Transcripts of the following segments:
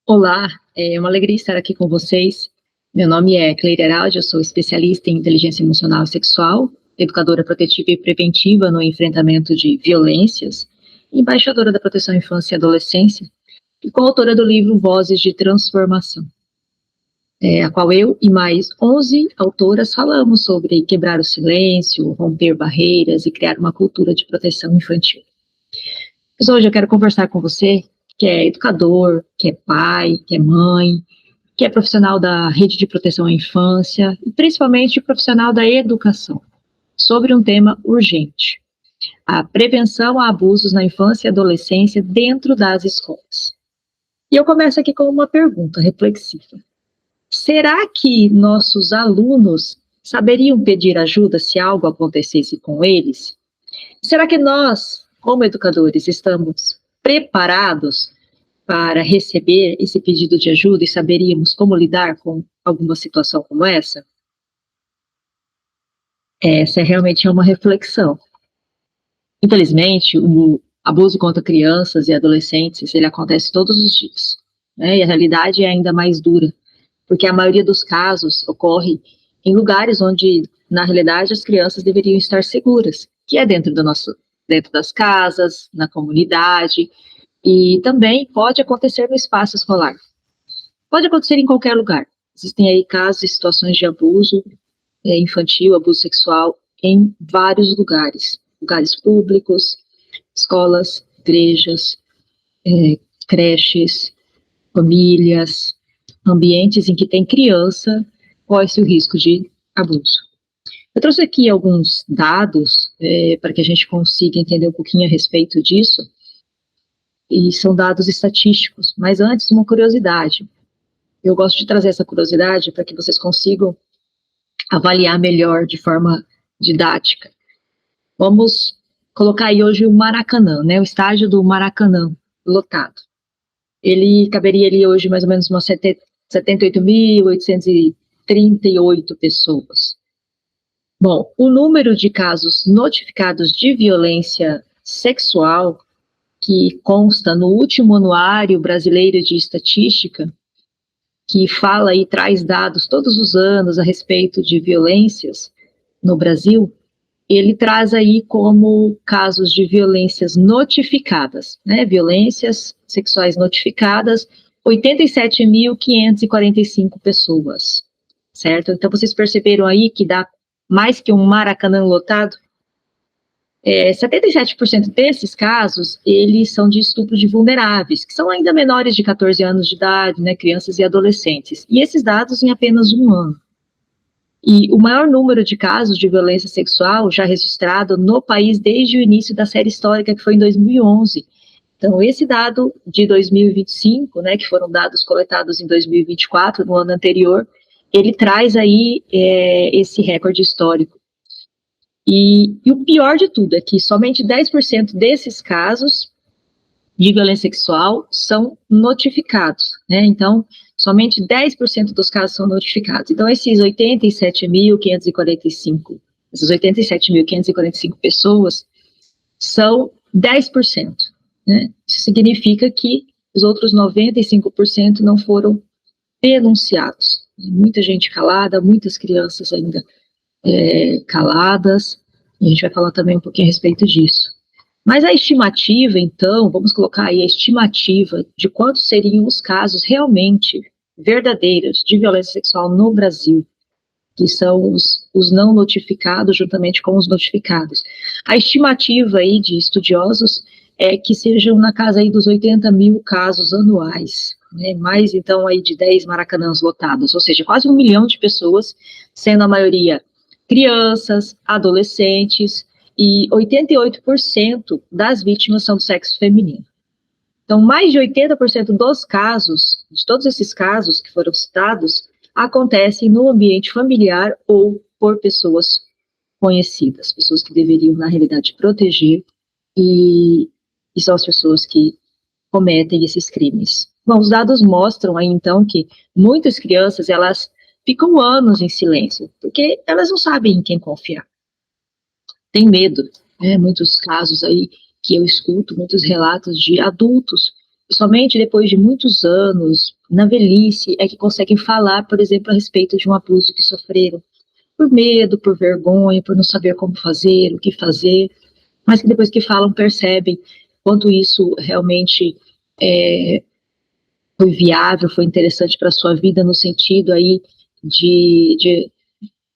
Olá, é uma alegria estar aqui com vocês. Meu nome é Cleide Heraldi, eu sou especialista em inteligência emocional e sexual, educadora protetiva e preventiva no enfrentamento de violências, embaixadora da proteção à infância e adolescência e coautora do livro Vozes de Transformação, a qual eu e mais 11 autoras falamos sobre quebrar o silêncio, romper barreiras e criar uma cultura de proteção infantil. Mas hoje eu quero conversar com você, que é educador, que é pai, que é mãe, que é profissional da rede de proteção à infância e principalmente profissional da educação, sobre um tema urgente: a prevenção a abusos na infância e adolescência dentro das escolas. E eu começo aqui com uma pergunta reflexiva. Será que nossos alunos saberiam pedir ajuda se algo acontecesse com eles? Será que nós, como educadores, estamos preparados para receber esse pedido de ajuda e saberíamos como lidar com alguma situação como essa? Essa realmente é uma reflexão. Infelizmente, o abuso contra crianças e adolescentes, ele acontece todos os dias, né? E a realidade é ainda mais dura, porque a maioria dos casos ocorre em lugares onde, na realidade, as crianças deveriam estar seguras, que é dentro dentro das casas, na comunidade, e também pode acontecer no espaço escolar. Pode acontecer em qualquer lugar. Existem aí casos e situações de abuso infantil, abuso sexual, em vários lugares. Lugares públicos, escolas, igrejas, creches, famílias, ambientes em que tem criança, corre-se o risco de abuso. Eu trouxe aqui alguns dados para que a gente consiga entender um pouquinho a respeito disso, e são dados estatísticos, mas antes uma curiosidade. Eu gosto de trazer essa curiosidade para que vocês consigam avaliar melhor de forma didática. Vamos colocar aí hoje o Maracanã, né, o estádio do Maracanã lotado. Ele caberia ali hoje mais ou menos umas 78.838 pessoas. Bom, o número de casos notificados de violência sexual que consta no último Anuário Brasileiro de Estatística, que fala e traz dados todos os anos a respeito de violências no Brasil, ele traz aí como casos de violências notificadas, né, violências sexuais notificadas, 87.545 pessoas, certo? Então vocês perceberam aí que dá mais que um Maracanã lotado? 77% desses casos, eles são de estupro de vulneráveis, que são ainda menores de 14 anos de idade, né, crianças e adolescentes. E esses dados em apenas um ano. E o maior número de casos de violência sexual já registrado no país desde o início da série histórica, que foi em 2011. Então, esse dado de 2025, né, que foram dados coletados em 2024, no ano anterior, ele traz aí esse recorde histórico. E o pior de tudo é que somente 10% desses casos de violência sexual são notificados, né? Então, somente 10% dos casos são notificados. Então, essas 87.545 pessoas são 10%, né? Isso significa que os outros 95% não foram denunciados. Muita gente calada, muitas crianças ainda caladas, e a gente vai falar também um pouquinho a respeito disso. Mas a estimativa, então, vamos colocar aí a estimativa de quantos seriam os casos realmente verdadeiros de violência sexual no Brasil, que são os não notificados juntamente com os notificados. A estimativa aí de estudiosos é que sejam na casa aí dos 80 mil casos anuais, né? Mais então aí de 10 maracanãs lotados, ou seja, quase 1 milhão de pessoas, sendo a maioria crianças, adolescentes, e 88% das vítimas são do sexo feminino. Então, mais de 80% dos casos, de todos esses casos que foram citados, acontecem no ambiente familiar ou por pessoas conhecidas, pessoas que deveriam, na realidade, proteger, e são as pessoas que cometem esses crimes. Bom, os dados mostram aí, então, que muitas crianças, elas ficam anos em silêncio, porque elas não sabem em quem confiar. Tem medo, né? Muitos casos aí que eu escuto, muitos relatos de adultos somente depois de muitos anos, na velhice, é que conseguem falar, por exemplo, a respeito de um abuso que sofreram, por medo, por vergonha, por não saber como fazer, o que fazer, mas que depois que falam percebem quanto isso realmente foi viável, foi interessante para a sua vida, no sentido aí de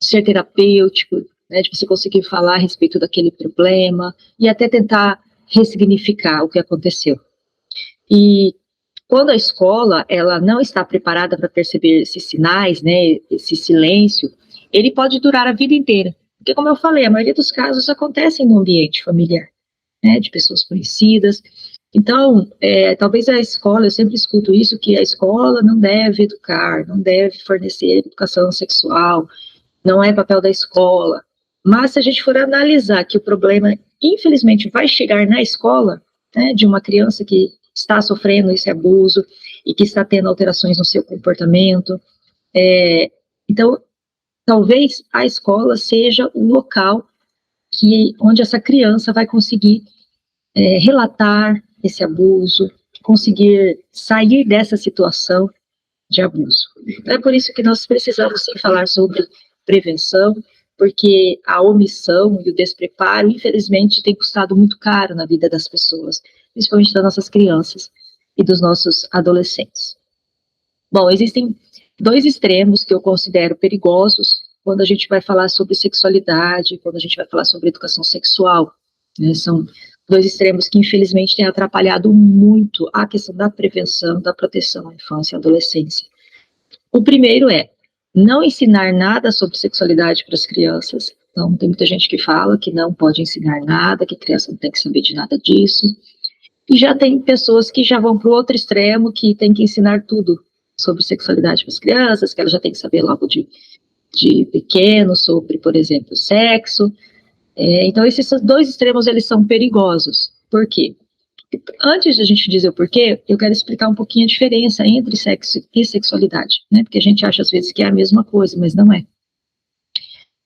ser terapêutico, né, de você conseguir falar a respeito daquele problema e até tentar ressignificar o que aconteceu. E quando a escola ela não está preparada para perceber esses sinais, né, esse silêncio, ele pode durar a vida inteira. Porque, como eu falei, a maioria dos casos acontecem no ambiente familiar, né, de pessoas conhecidas. Então, talvez a escola, eu sempre escuto isso, que a escola não deve educar, não deve fornecer educação sexual, não é papel da escola. Mas se a gente for analisar que o problema, infelizmente, vai chegar na escola, né, de uma criança que está sofrendo esse abuso e que está tendo alterações no seu comportamento, então, talvez a escola seja o local onde essa criança vai conseguir relatar esse abuso, conseguir sair dessa situação de abuso. Então, é por isso que nós precisamos sim falar sobre prevenção, porque a omissão e o despreparo, infelizmente, tem custado muito caro na vida das pessoas, principalmente das nossas crianças e dos nossos adolescentes. Bom, existem dois extremos que eu considero perigosos quando a gente vai falar sobre sexualidade, quando a gente vai falar sobre educação sexual, né? São dois extremos que, infelizmente, têm atrapalhado muito a questão da prevenção, da proteção à infância e adolescência. O primeiro é não ensinar nada sobre sexualidade para as crianças. Então, tem muita gente que fala que não pode ensinar nada, que a criança não tem que saber de nada disso. E já tem pessoas que já vão para o outro extremo, que tem que ensinar tudo sobre sexualidade para as crianças, que ela já tem que saber logo de pequeno sobre, por exemplo, sexo. Então, esses dois extremos, eles são perigosos. Por quê? Antes de a gente dizer o porquê, eu quero explicar um pouquinho a diferença entre sexo e sexualidade, né? Porque a gente acha às vezes que é a mesma coisa, mas não é.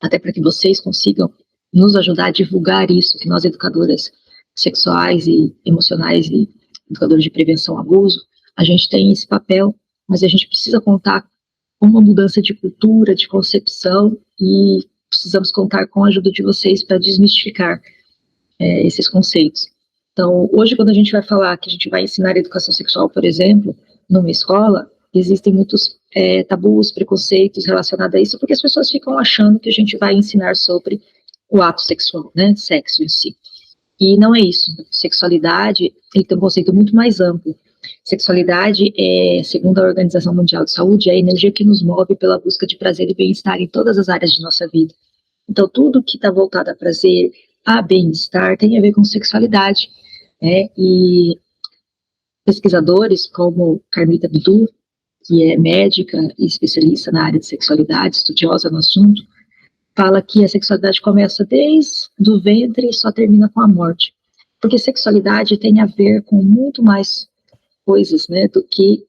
Até para que vocês consigam nos ajudar a divulgar isso, que nós, educadoras sexuais e emocionais e educadores de prevenção ao abuso, a gente tem esse papel, mas a gente precisa contar com uma mudança de cultura, de concepção, e precisamos contar com a ajuda de vocês para desmistificar esses conceitos. Então, hoje, quando a gente vai falar que a gente vai ensinar educação sexual, por exemplo, numa escola, existem muitos tabus, preconceitos relacionados a isso, porque as pessoas ficam achando que a gente vai ensinar sobre o ato sexual, né, sexo em si. E não é isso. Sexualidade, ele tem um conceito muito mais amplo. Sexualidade, segundo a Organização Mundial de Saúde, é a energia que nos move pela busca de prazer e bem-estar em todas as áreas de nossa vida. Então, tudo que está voltado a prazer, a bem-estar, tem a ver com sexualidade. E pesquisadores como Carmita Bidu, que é médica e especialista na área de sexualidade, estudiosa no assunto, fala que a sexualidade começa desde o ventre e só termina com a morte. Porque sexualidade tem a ver com muito mais coisas, né, do que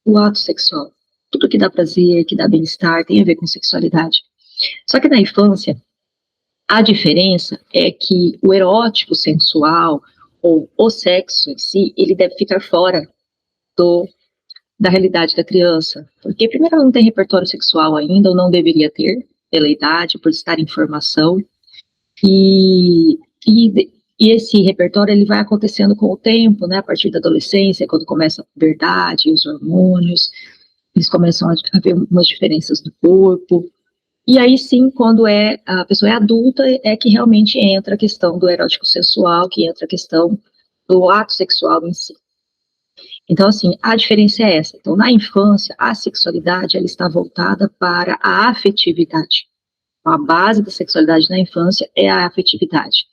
o ato sexual. Tudo que dá prazer, que dá bem-estar, tem a ver com sexualidade. Só que na infância, a diferença é que o erótico sensual, ou o sexo em si, ele deve ficar fora da realidade da criança. Porque, primeiro, ela não tem repertório sexual ainda, ou não deveria ter, pela idade, por estar em formação. E esse repertório, ele vai acontecendo com o tempo, né, a partir da adolescência, quando começa a puberdade, os hormônios, eles começam a haver umas diferenças do corpo. E aí sim, quando a pessoa é adulta, é que realmente entra a questão do erótico sensual, que entra a questão do ato sexual em si. Então, assim, a diferença é essa. Então, na infância, a sexualidade, ela está voltada para a afetividade. Então, a base da sexualidade na infância é a afetividade.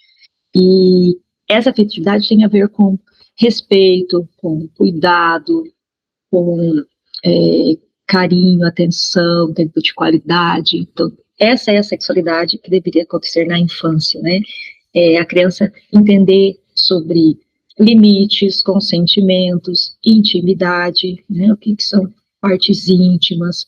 E essa afetividade tem a ver com respeito, com cuidado, com carinho, atenção, tempo de qualidade. Então, essa é a sexualidade que deveria acontecer na infância, né? A criança entender sobre limites, consentimentos, intimidade, né? O que são partes íntimas,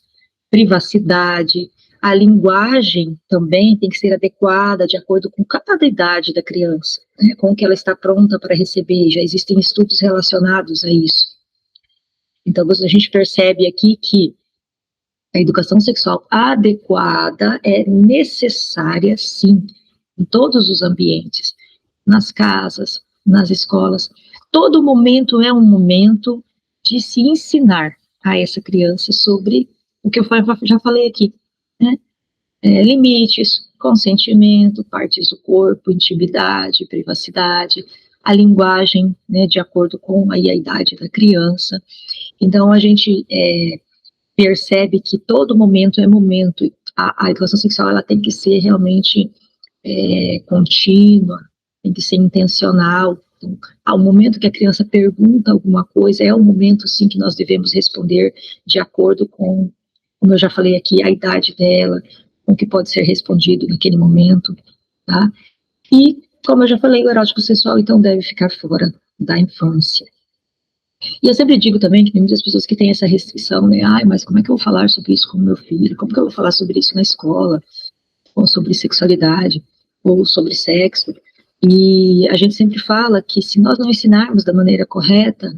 privacidade. A linguagem também tem que ser adequada de acordo com cada idade da criança, né? Com o que ela está pronta para receber. Já existem estudos relacionados a isso. Então, a gente percebe aqui que a educação sexual adequada é necessária, sim, em todos os ambientes, nas casas, nas escolas. Todo momento é um momento de se ensinar a essa criança sobre o que eu já falei aqui, né? Limites, consentimento, partes do corpo, intimidade, privacidade, a linguagem, né, de acordo com aí a idade da criança. Então, a gente percebe que todo momento é momento. A educação sexual ela tem que ser realmente contínua, tem que ser intencional. Então, ao momento que a criança pergunta alguma coisa, é o momento, sim, que nós devemos responder de acordo com, como eu já falei aqui, a idade dela, com o que pode ser respondido naquele momento, tá? E, como eu já falei, o erótico sexual, então, deve ficar fora da infância. E eu sempre digo também que tem muitas pessoas que têm essa restrição, né? Ai, mas como é que eu vou falar sobre isso com o meu filho? Como que eu vou falar sobre isso na escola? Ou sobre sexualidade? Ou sobre sexo? E a gente sempre fala que se nós não ensinarmos da maneira correta,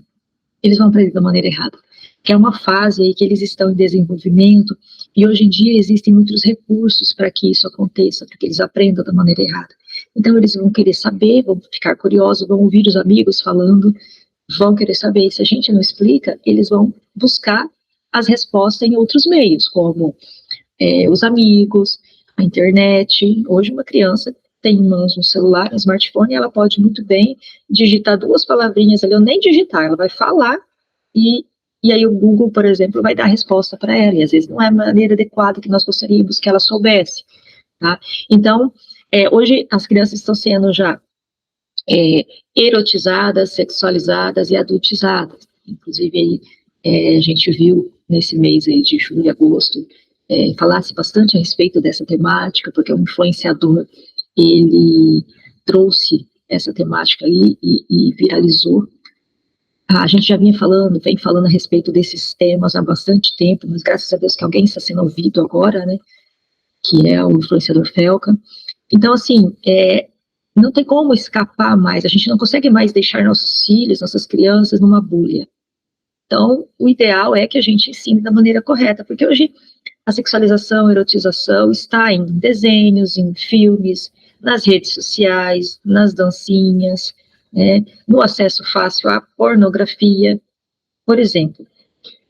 eles vão aprender da maneira errada. Que é uma fase aí que eles estão em desenvolvimento, e hoje em dia existem muitos recursos para que isso aconteça, para que eles aprendam da maneira errada. Então eles vão querer saber, vão ficar curiosos, vão ouvir os amigos falando, vão querer saber. E se a gente não explica, eles vão buscar as respostas em outros meios, como os amigos, a internet. Hoje uma criança tem em mãos um celular, um smartphone, e ela pode muito bem digitar 2 palavrinhas ali, ou nem digitar, ela vai falar, e aí o Google, por exemplo, vai dar a resposta para ela, e às vezes não é a maneira adequada que nós gostaríamos que ela soubesse, tá? Então, hoje as crianças estão sendo já erotizadas, sexualizadas e adultizadas. Inclusive, aí, a gente viu nesse mês aí de julho e agosto, falasse bastante a respeito dessa temática, porque um influenciador, ele trouxe essa temática aí e viralizou. A gente já vem falando a respeito desses temas há bastante tempo, mas graças a Deus que alguém está sendo ouvido agora, né, que é o influenciador Felca. Então, assim, não tem como escapar mais, a gente não consegue mais deixar nossos filhos, nossas crianças numa bolha. Então, o ideal é que a gente ensine da maneira correta, porque hoje a sexualização, a erotização está em desenhos, em filmes, nas redes sociais, nas dancinhas, né, no acesso fácil à pornografia. Por exemplo,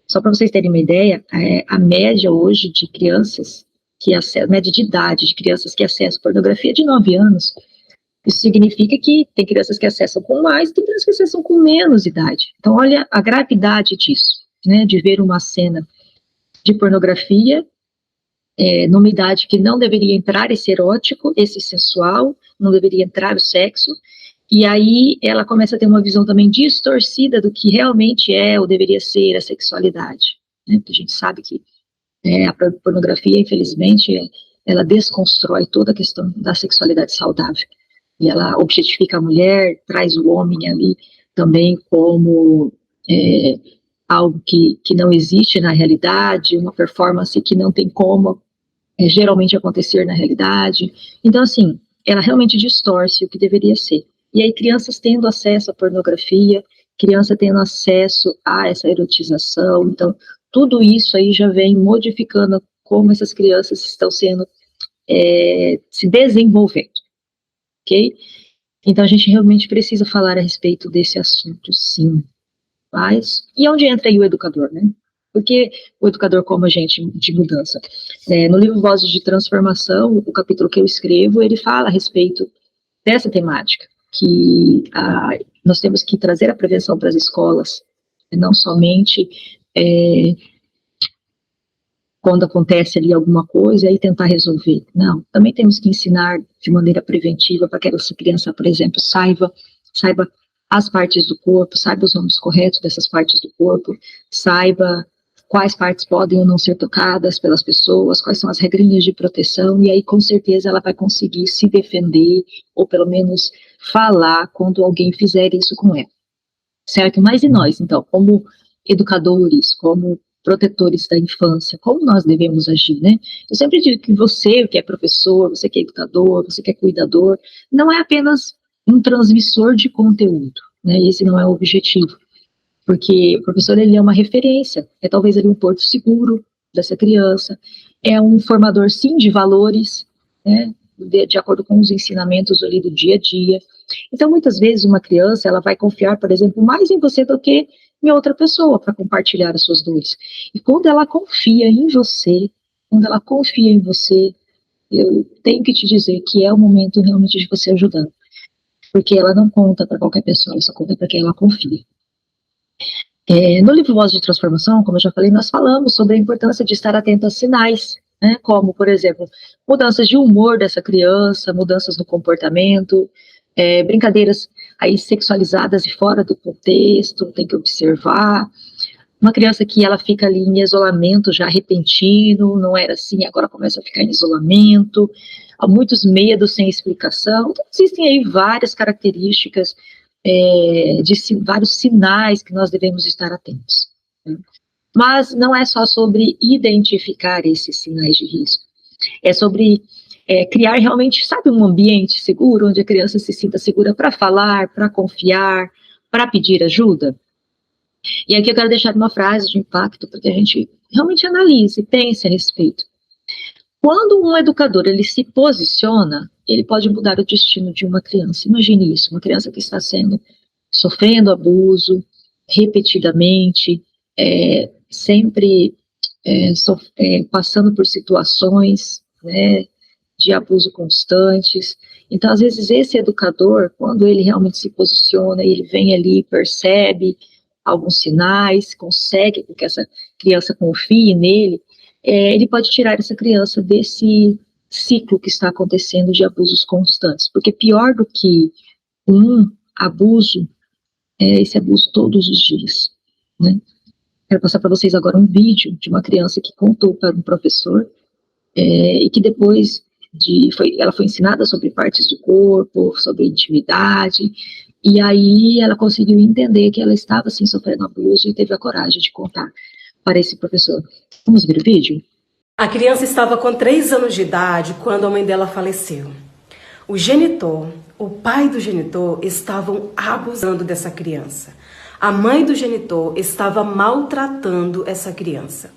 só para vocês terem uma ideia, a média hoje de crianças média de idade de crianças que acessam pornografia é de 9 anos. Isso significa que tem crianças que acessam com mais e tem crianças que acessam com menos idade. Então, olha a gravidade disso, né, de ver uma cena de pornografia numa idade que não deveria entrar esse erótico, esse sensual, não deveria entrar o sexo, e aí ela começa a ter uma visão também distorcida do que realmente é ou deveria ser a sexualidade, né? Porque a gente sabe que a pornografia, infelizmente, ela desconstrói toda a questão da sexualidade saudável, e ela objetifica a mulher, traz o homem ali também como algo que não existe na realidade, uma performance que não tem como geralmente acontecer na realidade. Então, assim, ela realmente distorce o que deveria ser. E aí, crianças tendo acesso à pornografia, criança tendo acesso a essa erotização, então, tudo isso aí já vem modificando como essas crianças estão sendo, se desenvolvendo, ok? Então, a gente realmente precisa falar a respeito desse assunto, sim. Mas, e onde entra aí o educador, né? Porque o educador como agente de mudança? No livro Vozes de Transformação, o capítulo que eu escrevo, ele fala a respeito dessa temática, que nós temos que trazer a prevenção para as escolas, não somente quando acontece ali alguma coisa e tentar resolver. Não, também temos que ensinar de maneira preventiva para que essa criança, por exemplo, saiba as partes do corpo, saiba os nomes corretos dessas partes do corpo, saiba quais partes podem ou não ser tocadas pelas pessoas, quais são as regrinhas de proteção, e aí com certeza ela vai conseguir se defender, ou pelo menos falar quando alguém fizer isso com ela, certo? Mas e nós, então, como educadores, como protetores da infância, como nós devemos agir, né? Eu sempre digo que você que é professor, você que é educador, você que é cuidador, não é apenas um transmissor de conteúdo, né? Esse não é o objetivo. porque o professor ele é uma referência, é talvez ali um porto seguro dessa criança, é um formador sim de valores, né, de acordo com os ensinamentos ali do dia a dia. Então, muitas vezes uma criança ela vai confiar, por exemplo, mais em você do que em outra pessoa para compartilhar as suas dores. E quando ela confia em você, quando ela confia em você, eu tenho que te dizer que é o momento realmente de você ajudar, porque ela não conta para qualquer pessoa, ela só conta para quem ela confia. No livro Voz de Transformação, como eu já falei, nós falamos sobre a importância de estar atento a sinais, né, como, por exemplo, mudanças de humor dessa criança, mudanças no comportamento, brincadeiras aí sexualizadas e fora do contexto, tem que observar. Uma criança que ela fica ali em isolamento já repentino, não era assim, agora começa a ficar em isolamento, há muitos medos sem explicação. Então, existem aí várias características, vários sinais que nós devemos estar atentos, né? Mas não é só sobre identificar esses sinais de risco, é sobre criar realmente, sabe, um ambiente seguro, onde a criança se sinta segura para falar, para confiar, para pedir ajuda. E aqui eu quero deixar uma frase de impacto para que a gente realmente analise e pense a respeito. Quando um educador ele se posiciona, ele pode mudar o destino de uma criança. Imagine isso, uma criança que está sofrendo abuso repetidamente, sempre passando por situações, né, de abuso constantes. Então, às vezes, esse educador, quando ele realmente se posiciona, ele vem ali, percebe alguns sinais, consegue que essa criança confie nele, ele pode tirar essa criança desse ciclo que está acontecendo de abusos constantes, porque pior do que um abuso é esse abuso todos os dias, né? Quero passar para vocês agora um vídeo de uma criança que contou para um professor e que depois ela foi ensinada sobre partes do corpo, sobre intimidade, e aí ela conseguiu entender que ela estava assim sofrendo abuso e teve a coragem de contar para esse professor. Vamos ver o vídeo? A criança estava com 3 anos de idade quando a mãe dela faleceu. O genitor, o pai do genitor, estavam abusando dessa criança. A mãe do genitor estava maltratando essa criança.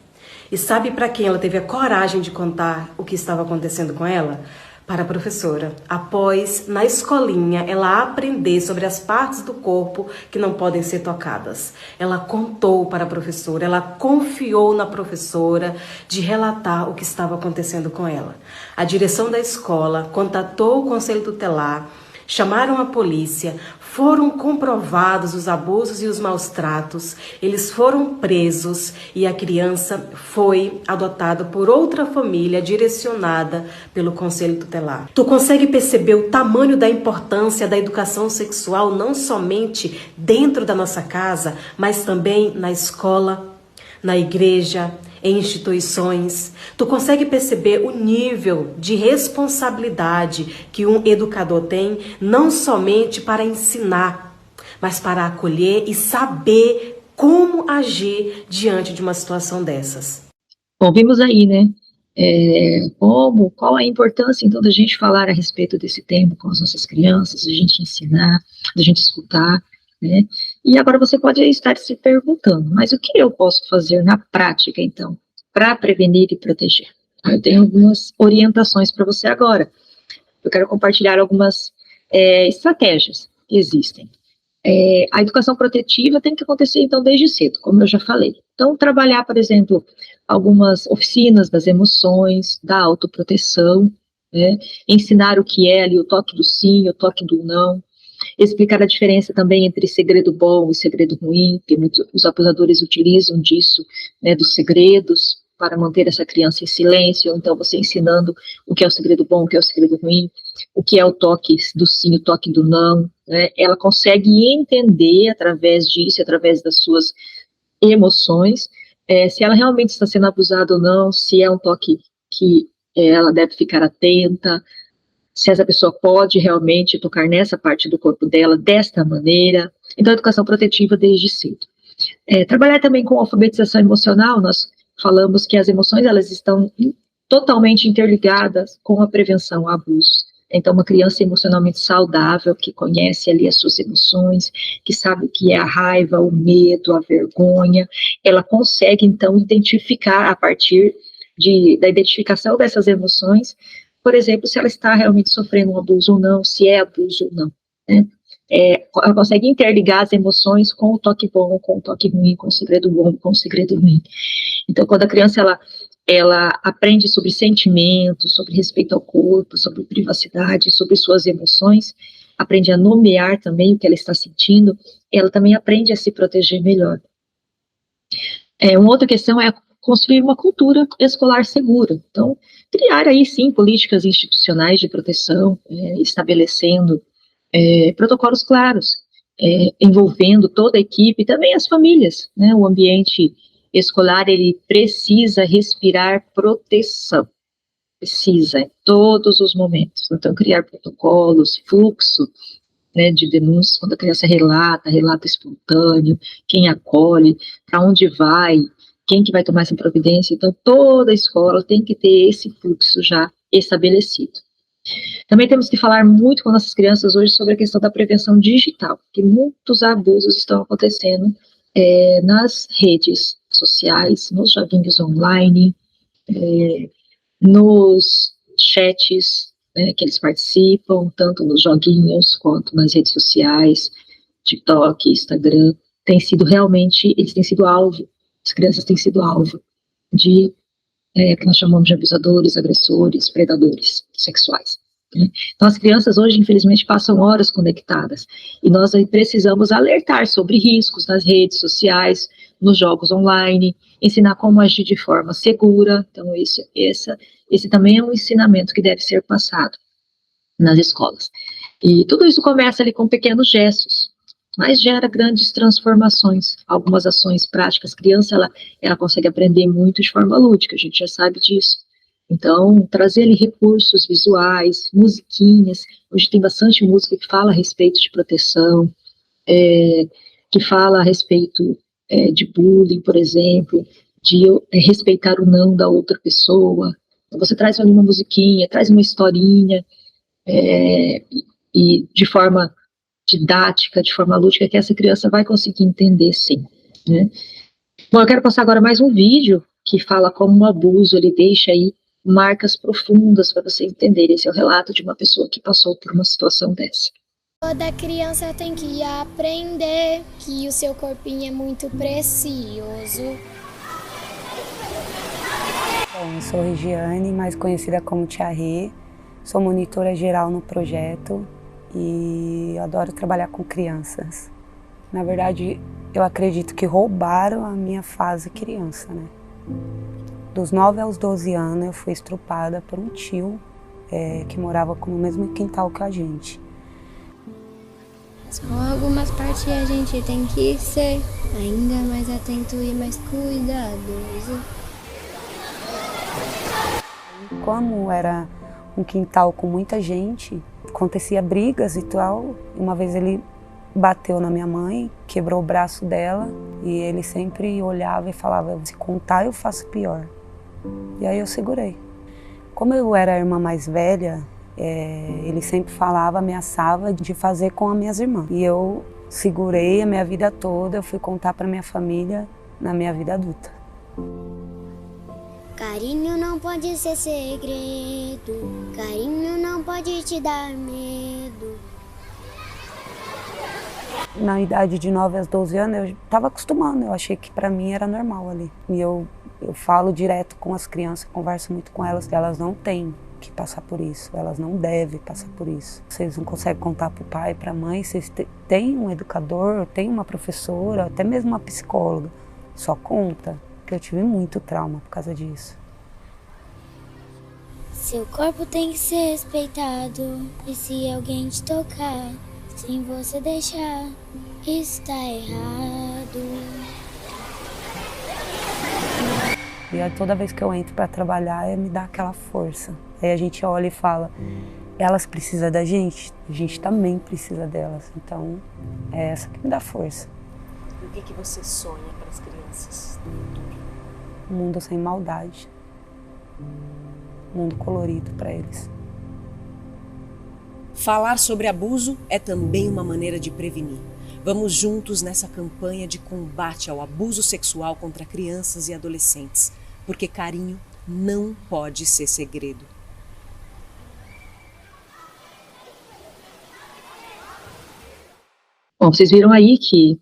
E sabe para quem ela teve a coragem de contar o que estava acontecendo com ela? Para a professora, após, na escolinha, ela aprender sobre as partes do corpo que não podem ser tocadas. Ela contou para a professora, ela confiou na professora de relatar o que estava acontecendo com ela. A direção da escola contatou o conselho tutelar, chamaram a polícia, foram comprovados os abusos e os maus tratos, eles foram presos e a criança foi adotada por outra família direcionada pelo conselho tutelar. Tu consegue perceber o tamanho da importância da educação sexual não somente dentro da nossa casa, mas também na escola, na igreja, em instituições? Tu consegue perceber o nível de responsabilidade que um educador tem, não somente para ensinar, mas para acolher e saber como agir diante de uma situação dessas? Bom, vimos aí, né, qual a importância, então, da gente falar a respeito desse tema com as nossas crianças, da gente ensinar, da gente escutar, né? E agora você pode estar se perguntando, mas o que eu posso fazer na prática, então, para prevenir e proteger? Eu tenho algumas orientações para você agora. Eu quero compartilhar algumas estratégias que existem. A educação protetiva tem que acontecer, então, desde cedo, como eu já falei. Então, trabalhar, por exemplo, algumas oficinas das emoções, da autoproteção, né? Ensinar o que é ali o toque do sim, o toque do não, explicar a diferença também entre segredo bom e segredo ruim, que os abusadores utilizam disso, né, dos segredos, para manter essa criança em silêncio. Então, você ensinando o que é o segredo bom, o que é o segredo ruim, o que é o toque do sim, o toque do não, né? Ela consegue entender através disso, através das suas emoções, se ela realmente está sendo abusada ou não, se é um toque que ela deve ficar atenta, se essa pessoa pode realmente tocar nessa parte do corpo dela desta maneira. Então, educação protetiva desde cedo. Trabalhar também com alfabetização emocional. Nós falamos que as emoções elas estão totalmente interligadas com a prevenção a abusos. Então, uma criança emocionalmente saudável, que conhece ali as suas emoções, que sabe o que é a raiva, o medo, a vergonha, ela consegue, então, identificar a partir da identificação dessas emoções, por exemplo, se ela está realmente sofrendo um abuso ou não, se é abuso ou não, né? Ela consegue interligar as emoções com o toque bom, com o toque ruim, com o segredo bom, com o segredo ruim. Então, quando a criança ela aprende sobre sentimentos, sobre respeito ao corpo, sobre privacidade, sobre suas emoções, aprende a nomear também o que ela está sentindo, ela também aprende a se proteger melhor. Uma outra questão é construir uma cultura escolar segura. Então, criar aí sim políticas institucionais de proteção, estabelecendo protocolos claros, envolvendo toda a equipe e também as famílias, né? O ambiente escolar, ele precisa respirar proteção, precisa, em todos os momentos. Então, criar protocolos, fluxo, né, de denúncias, quando a criança relata espontâneo, quem acolhe, para onde vai, quem que vai tomar essa providência. Então, toda a escola tem que ter esse fluxo já estabelecido. Também temos que falar muito com nossas crianças hoje sobre a questão da prevenção digital, porque muitos abusos estão acontecendo nas redes sociais, nos joguinhos online, nos chats, né, que eles participam, tanto nos joguinhos quanto nas redes sociais, TikTok, Instagram, eles têm sido alvo, as crianças têm sido alvo de que nós chamamos de abusadores, agressores, predadores sexuais. Né? Então, as crianças hoje, infelizmente, passam horas conectadas, e nós aí precisamos alertar sobre riscos nas redes sociais, nos jogos online, ensinar como agir de forma segura. Então, esse também é um ensinamento que deve ser passado nas escolas. E tudo isso começa ali com pequenos gestos, mas gera grandes transformações, algumas ações práticas. A criança, ela consegue aprender muito de forma lúdica, a gente já sabe disso. Então, trazer ali recursos visuais, musiquinhas, hoje tem bastante música que fala a respeito de proteção, que fala a respeito de bullying, por exemplo, de respeitar o não da outra pessoa. Então, você traz ali uma musiquinha, traz uma historinha, e de forma didática, de forma lúdica, que essa criança vai conseguir entender, sim. Né? Bom, eu quero passar agora mais um vídeo que fala como o abuso, ele deixa aí marcas profundas para você entender. Esse é o relato de uma pessoa que passou por uma situação dessa. Toda criança tem que aprender que o seu corpinho é muito precioso. Bom, eu sou Regiane, mais conhecida como Tia Rê. Sou monitora geral no projeto e adoro trabalhar com crianças. Na verdade, eu acredito que roubaram a minha fase criança, né? Dos 9 aos 12 anos eu fui estrupada por um tio que morava no mesmo quintal que a gente. Só algumas partes a gente tem que ser ainda mais atento e mais cuidadoso. Como era um quintal com muita gente, acontecia brigas e tal. Uma vez ele bateu na minha mãe, quebrou o braço dela e ele sempre olhava e falava: se contar eu faço pior. E aí eu segurei. Como eu era a irmã mais velha, ele sempre falava, ameaçava de fazer com as minhas irmãs. E eu segurei a minha vida toda, eu fui contar para minha família na minha vida adulta. Carinho não pode ser segredo, carinho não pode te dar medo. Na idade de 9 aos 12 anos eu estava acostumando, eu achei que para mim era normal ali. E eu falo direto com as crianças, converso muito com elas, que elas não têm que passar por isso, elas não devem passar por isso. Vocês não conseguem contar para o pai, para a mãe, vocês têm um educador, têm uma professora, até mesmo uma psicóloga, só conta. Porque eu tive muito trauma por causa disso. Seu corpo tem que ser respeitado, e se alguém te tocar, sem você deixar, está errado. E aí, toda vez que eu entro para trabalhar, me dá aquela força. Aí a gente olha e fala, elas precisam da gente, a gente também precisa delas. Então, é essa que me dá força. E o que você sonha para as crianças? Um mundo sem maldade. Um mundo colorido para eles. Falar sobre abuso é também uma maneira de prevenir. Vamos juntos nessa campanha de combate ao abuso sexual contra crianças e adolescentes, porque carinho não pode ser segredo. Bom, vocês viram aí que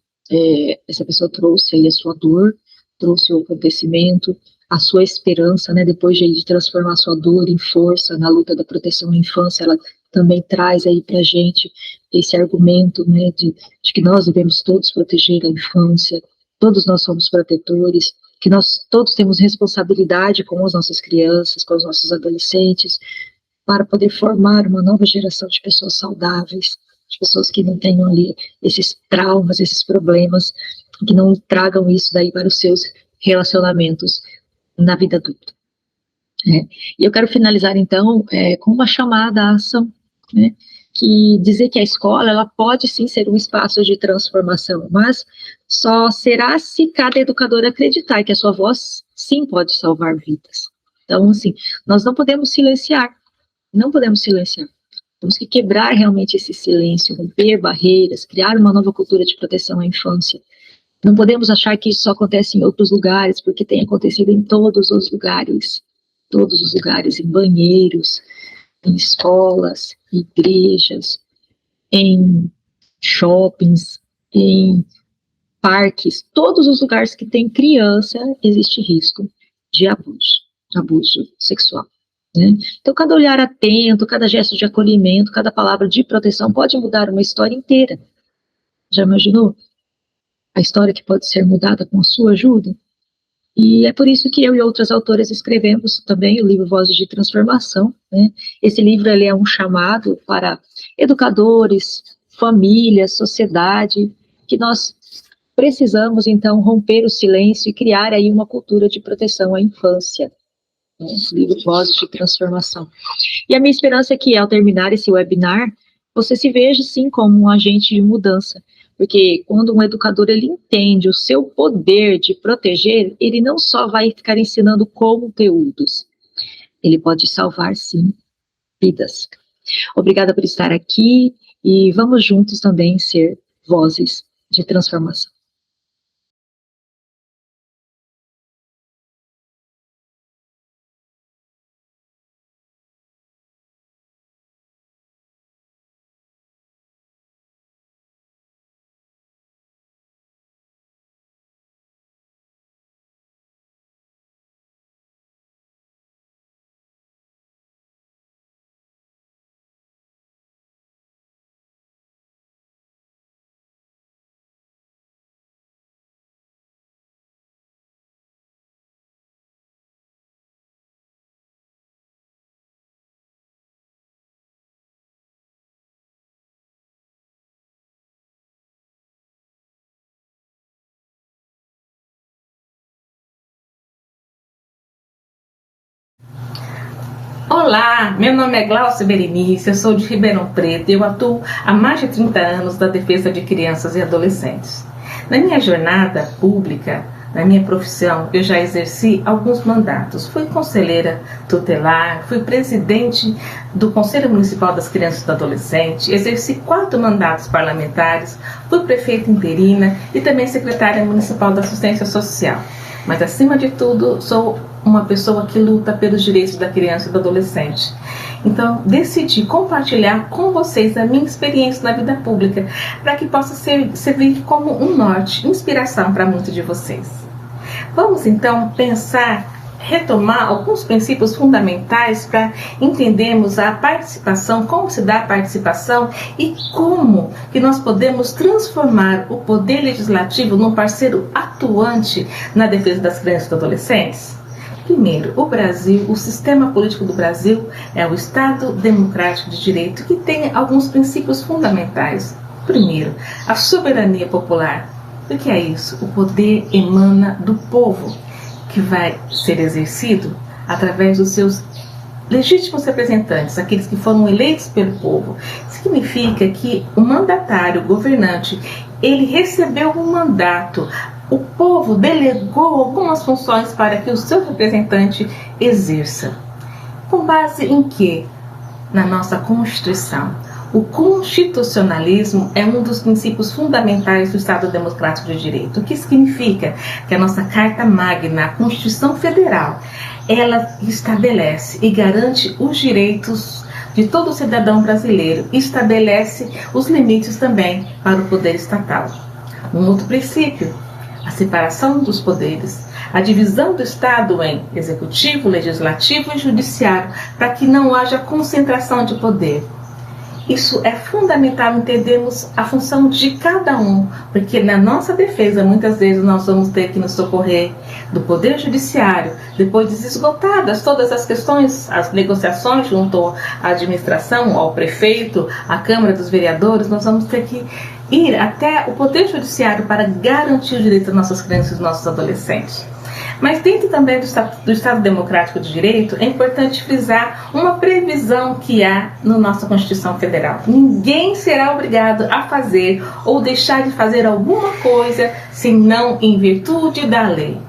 essa pessoa trouxe aí a sua dor, trouxe o acontecimento, a sua esperança, né, depois de transformar sua dor em força na luta da proteção à infância, ela também traz aí pra gente esse argumento, né, de que nós devemos todos proteger a infância, todos nós somos protetores, que nós todos temos responsabilidade com as nossas crianças, com os nossos adolescentes, para poder formar uma nova geração de pessoas saudáveis, de pessoas que não tenham ali esses traumas, esses problemas, que não tragam isso daí para os seus relacionamentos na vida adulta. E eu quero finalizar, então, com uma chamada à ação, né, que dizer que a escola, ela pode sim ser um espaço de transformação, mas só será se cada educador acreditar que a sua voz, sim, pode salvar vidas. Então, assim, nós não podemos silenciar, temos que quebrar realmente esse silêncio, romper barreiras, criar uma nova cultura de proteção à infância. Não podemos achar que isso só acontece em outros lugares, porque tem acontecido em todos os lugares, em banheiros, em escolas, em igrejas, em shoppings, em parques, todos os lugares que tem criança, existe risco de abuso sexual. Né? Então, cada olhar atento, cada gesto de acolhimento, cada palavra de proteção pode mudar uma história inteira. Já imaginou? A história que pode ser mudada com a sua ajuda? E é por isso que eu e outras autoras escrevemos também o livro Vozes de Transformação, né? Esse livro, ele é um chamado para educadores, famílias, sociedade, que nós precisamos, então, romper o silêncio e criar aí uma cultura de proteção à infância. Esse livro Vozes de Transformação. E a minha esperança é que, ao terminar esse webinar, você se veja, sim, como um agente de mudança. Porque quando um educador, ele entende o seu poder de proteger, ele não só vai ficar ensinando conteúdos, ele pode salvar, sim, vidas. Obrigada por estar aqui e vamos juntos também ser vozes de transformação. Olá, meu nome é Glaucia Berenice, eu sou de Ribeirão Preto e eu atuo há mais de 30 anos na defesa de crianças e adolescentes. Na minha jornada pública, na minha profissão, eu já exerci alguns mandatos. Fui conselheira tutelar, fui presidente do Conselho Municipal das Crianças e do Adolescente, exerci 4 mandatos parlamentares, fui prefeita interina e também secretária municipal da Assistência Social. Mas, acima de tudo, sou uma pessoa que luta pelos direitos da criança e do adolescente. Então, decidi compartilhar com vocês a minha experiência na vida pública, para que possa servir como um norte, inspiração para muitos de vocês. Vamos, então, retomar alguns princípios fundamentais para entendermos a participação, como se dá a participação e como que nós podemos transformar o poder legislativo num parceiro atuante na defesa das crianças e dos adolescentes. Primeiro, o sistema político do Brasil é o Estado Democrático de Direito, que tem alguns princípios fundamentais. Primeiro, a soberania popular. O que é isso? O poder emana do povo, que vai ser exercido através dos seus legítimos representantes, aqueles que foram eleitos pelo povo. Significa que o mandatário, o governante, ele recebeu um mandato, o povo delegou algumas funções para que o seu representante exerça. Com base em quê? Na nossa Constituição. O constitucionalismo é um dos princípios fundamentais do Estado Democrático de Direito. O que significa? Que a nossa Carta Magna, a Constituição Federal, ela estabelece e garante os direitos de todo cidadão brasileiro, estabelece os limites também para o poder estatal. Um outro princípio, a separação dos poderes, a divisão do Estado em executivo, legislativo e judiciário, para que não haja concentração de poder. Isso é fundamental entendermos a função de cada um, porque na nossa defesa, muitas vezes nós vamos ter que nos socorrer do Poder Judiciário, depois de esgotadas todas as questões, as negociações junto à administração, ao prefeito, à Câmara dos Vereadores, nós vamos ter que ir até o Poder Judiciário para garantir os direitos das nossas crianças e dos nossos adolescentes. Mas dentro também do Estado Democrático de Direito, é importante frisar uma previsão que há na nossa Constituição Federal. Ninguém será obrigado a fazer ou deixar de fazer alguma coisa senão em virtude da lei.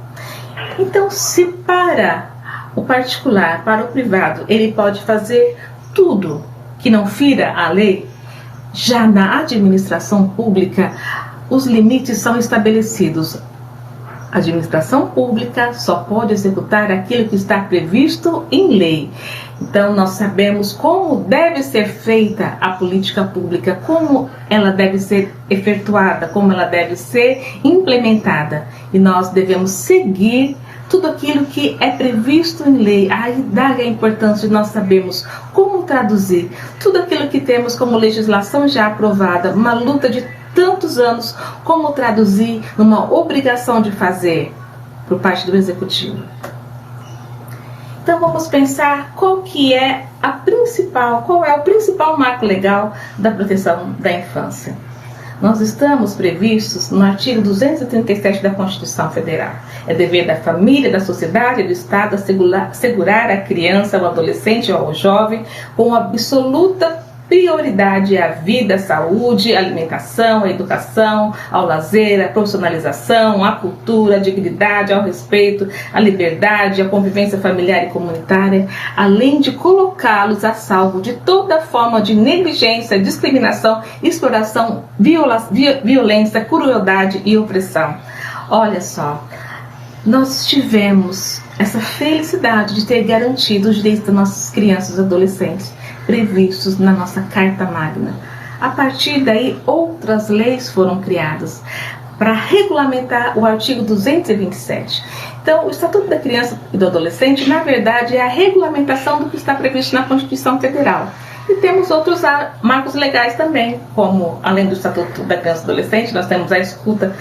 Então, se para o particular, para o privado, ele pode fazer tudo que não fira a lei, já na administração pública, os limites são estabelecidos. A administração pública só pode executar aquilo que está previsto em lei. Então, nós sabemos como deve ser feita a política pública, como ela deve ser efetuada, como ela deve ser implementada. E nós devemos seguir tudo aquilo que é previsto em lei. Aí daí a importância de nós sabermos como traduzir tudo aquilo que temos como legislação já aprovada, uma luta de tantos anos, como traduzir numa obrigação de fazer por parte do Executivo. Então vamos pensar qual é o principal marco legal da proteção da infância. Nós estamos previstos no artigo 237 da Constituição Federal. É dever da família, da sociedade e do Estado assegurar a criança, ao adolescente ou ao jovem com absoluta prioridade à vida, à saúde, à alimentação, à educação, ao lazer, à profissionalização, à cultura, à dignidade, ao respeito, à liberdade, à convivência familiar e comunitária, além de colocá-los a salvo de toda forma de negligência, discriminação, exploração, violência, crueldade e opressão. Olha só, nós tivemos essa felicidade de ter garantido os direitos das nossas crianças e adolescentes previstos na nossa Carta Magna. A partir daí, outras leis foram criadas para regulamentar o artigo 227. Então, o Estatuto da Criança e do Adolescente, na verdade, é a regulamentação do que está previsto na Constituição Federal. E temos outros marcos legais também, como, além do Estatuto da Criança e do Adolescente, nós temos a escuta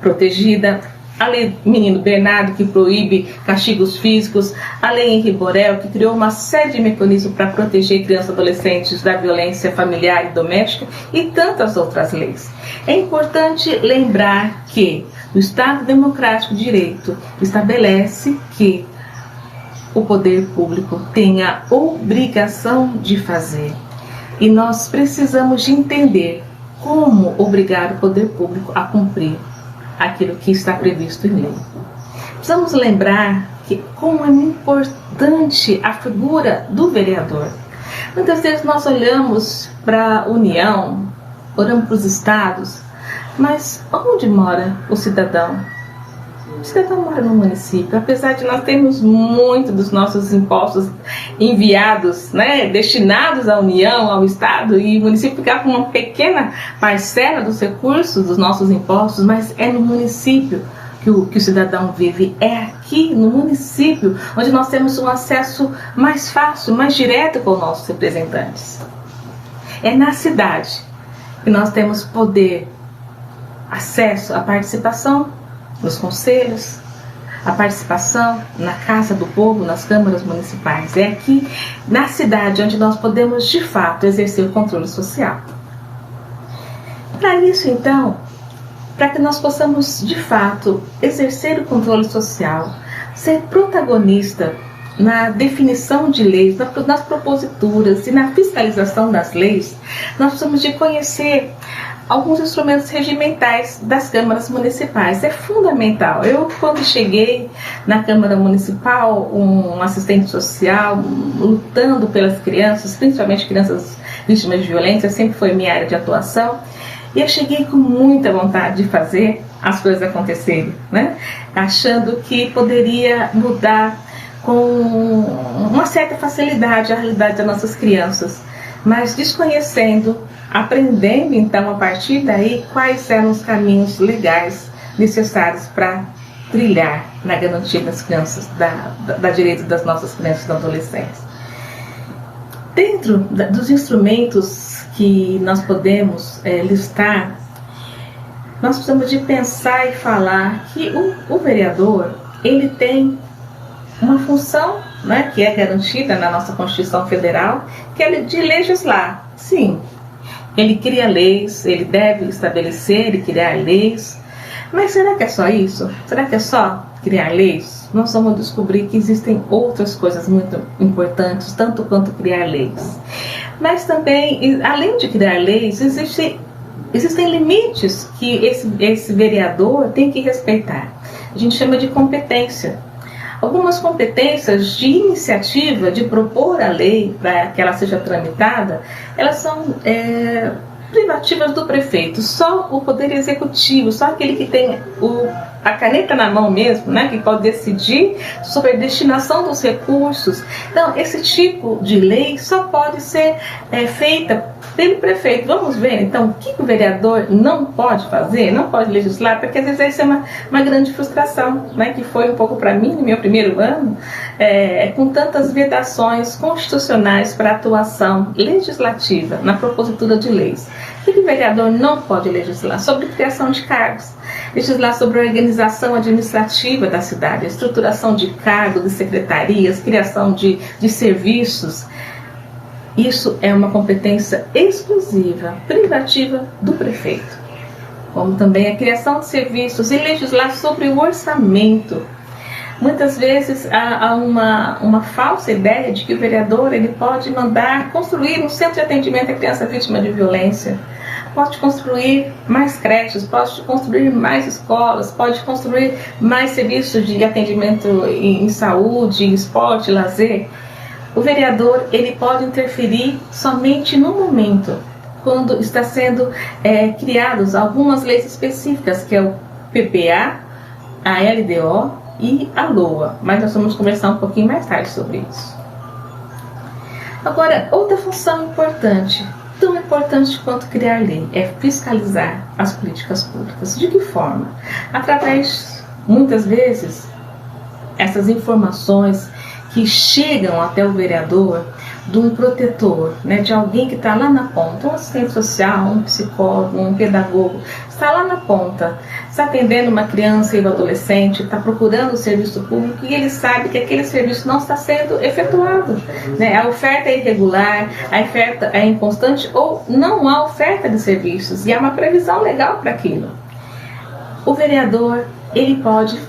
protegida, a lei Menino Bernardo, que proíbe castigos físicos, a lei Henri Borel, que criou uma série de mecanismos para proteger crianças e adolescentes da violência familiar e doméstica, e tantas outras leis. É importante lembrar que o Estado Democrático de Direito estabelece que o poder público tem a obrigação de fazer. E nós precisamos de entender como obrigar o poder público a cumprir aquilo que está previsto em lei. Precisamos lembrar que como é importante a figura do vereador. Muitas vezes nós olhamos para a União, olhamos para os estados, mas onde mora o cidadão? O cidadão mora no município. Apesar de nós termos muito dos nossos impostos enviados, destinados à União, ao Estado, e o município ficar com uma pequena parcela dos recursos dos nossos impostos, mas é no município que o cidadão vive. É aqui no município onde nós temos um acesso mais fácil, mais direto com os nossos representantes. É na cidade que nós temos poder, acesso à participação nos conselhos, a participação na Casa do Povo, nas câmaras municipais. É aqui na cidade onde nós podemos de fato exercer o controle social. Para isso, então, para que nós possamos de fato exercer o controle social, ser protagonista na definição de leis, nas proposituras e na fiscalização das leis, nós precisamos de conhecer alguns instrumentos regimentais das câmaras municipais. É fundamental. Eu, quando cheguei na Câmara Municipal, um assistente social lutando pelas crianças, principalmente crianças vítimas de violência, sempre foi minha área de atuação. E eu cheguei com muita vontade de fazer as coisas acontecerem, né? Achando que poderia mudar com uma certa facilidade a realidade das nossas crianças, mas desconhecendo, aprendendo então a partir daí quais eram os caminhos legais necessários para trilhar na garantia das crianças, da direito das nossas crianças e adolescentes. Dentro dos instrumentos que nós podemos listar, nós precisamos de pensar e falar que o vereador, ele tem uma função, né, que é garantida na nossa Constituição Federal, que é de legislar. Sim, ele cria leis, ele deve estabelecer e criar leis, mas será que é só isso? Será que é só criar leis? Nós vamos descobrir que existem outras coisas muito importantes, tanto quanto criar leis. Mas também, além de criar leis, existem limites que esse vereador tem que respeitar. A gente chama de competência. Algumas competências de iniciativa, de propor a lei para que ela seja tramitada, elas são privativas do prefeito. Só o Poder Executivo, só aquele que tem a caneta na mão mesmo, né, que pode decidir sobre a destinação dos recursos. Então, esse tipo de lei só pode ser feita pelo prefeito. Vamos ver, então, o que o vereador não pode fazer, não pode legislar, porque às vezes essa é uma grande frustração, né, que foi um pouco para mim no meu primeiro ano, com tantas vedações constitucionais para atuação legislativa na propositura de leis. O que o vereador não pode legislar? Sobre criação de cargos, legislar sobre a organização administrativa da cidade, a estruturação de cargos, de secretarias, criação de serviços. Isso é uma competência exclusiva, privativa do prefeito. Como também a criação de serviços e legislar sobre o orçamento. Muitas vezes há uma falsa ideia de que o vereador ele pode mandar construir um centro de atendimento à criança vítima de violência, pode construir mais creches, pode construir mais escolas, pode construir mais serviços de atendimento em saúde, esporte, lazer. O vereador ele pode interferir somente no momento, quando está sendo criadas algumas leis específicas, que é o PPA, a LDO e a LOA, mas nós vamos conversar um pouquinho mais tarde sobre isso. Agora, outra função importante, tão importante quanto criar lei, é fiscalizar as políticas públicas. De que forma? Através, muitas vezes, essas informações que chegam até o vereador de um protetor, né, de alguém que está lá na ponta, um assistente social, um psicólogo, um pedagogo, está lá na ponta, está atendendo uma criança e um adolescente, está procurando o serviço público e ele sabe que aquele serviço não está sendo efetuado, né? A oferta é irregular, a oferta é inconstante ou não há oferta de serviços e há uma previsão legal para aquilo. O vereador, ele pode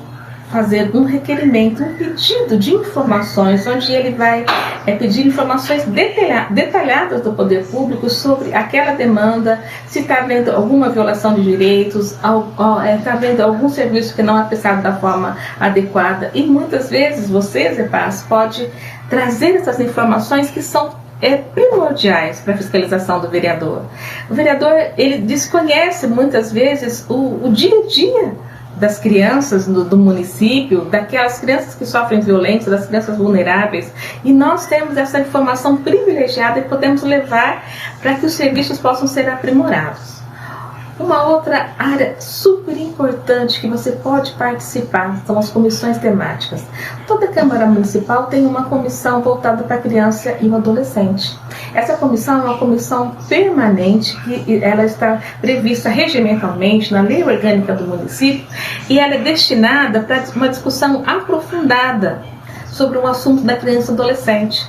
fazer um requerimento, um pedido de informações, onde ele vai pedir informações detalhadas do poder público sobre aquela demanda, se está havendo alguma violação de direitos, está havendo algum serviço que não é prestado da forma adequada. E muitas vezes você, Zé Paz, pode trazer essas informações que são primordiais para a fiscalização do vereador. O vereador ele desconhece muitas vezes o dia a dia das crianças do município, daquelas crianças que sofrem violência, das crianças vulneráveis, e nós temos essa informação privilegiada e podemos levar para que os serviços possam ser aprimorados. Uma outra área super importante que você pode participar são as comissões temáticas. Toda Câmara Municipal tem uma comissão voltada para a criança e o adolescente. Essa comissão é uma comissão permanente, que ela está prevista regimentalmente na Lei Orgânica do município e ela é destinada para uma discussão aprofundada sobre o assunto da criança e adolescente.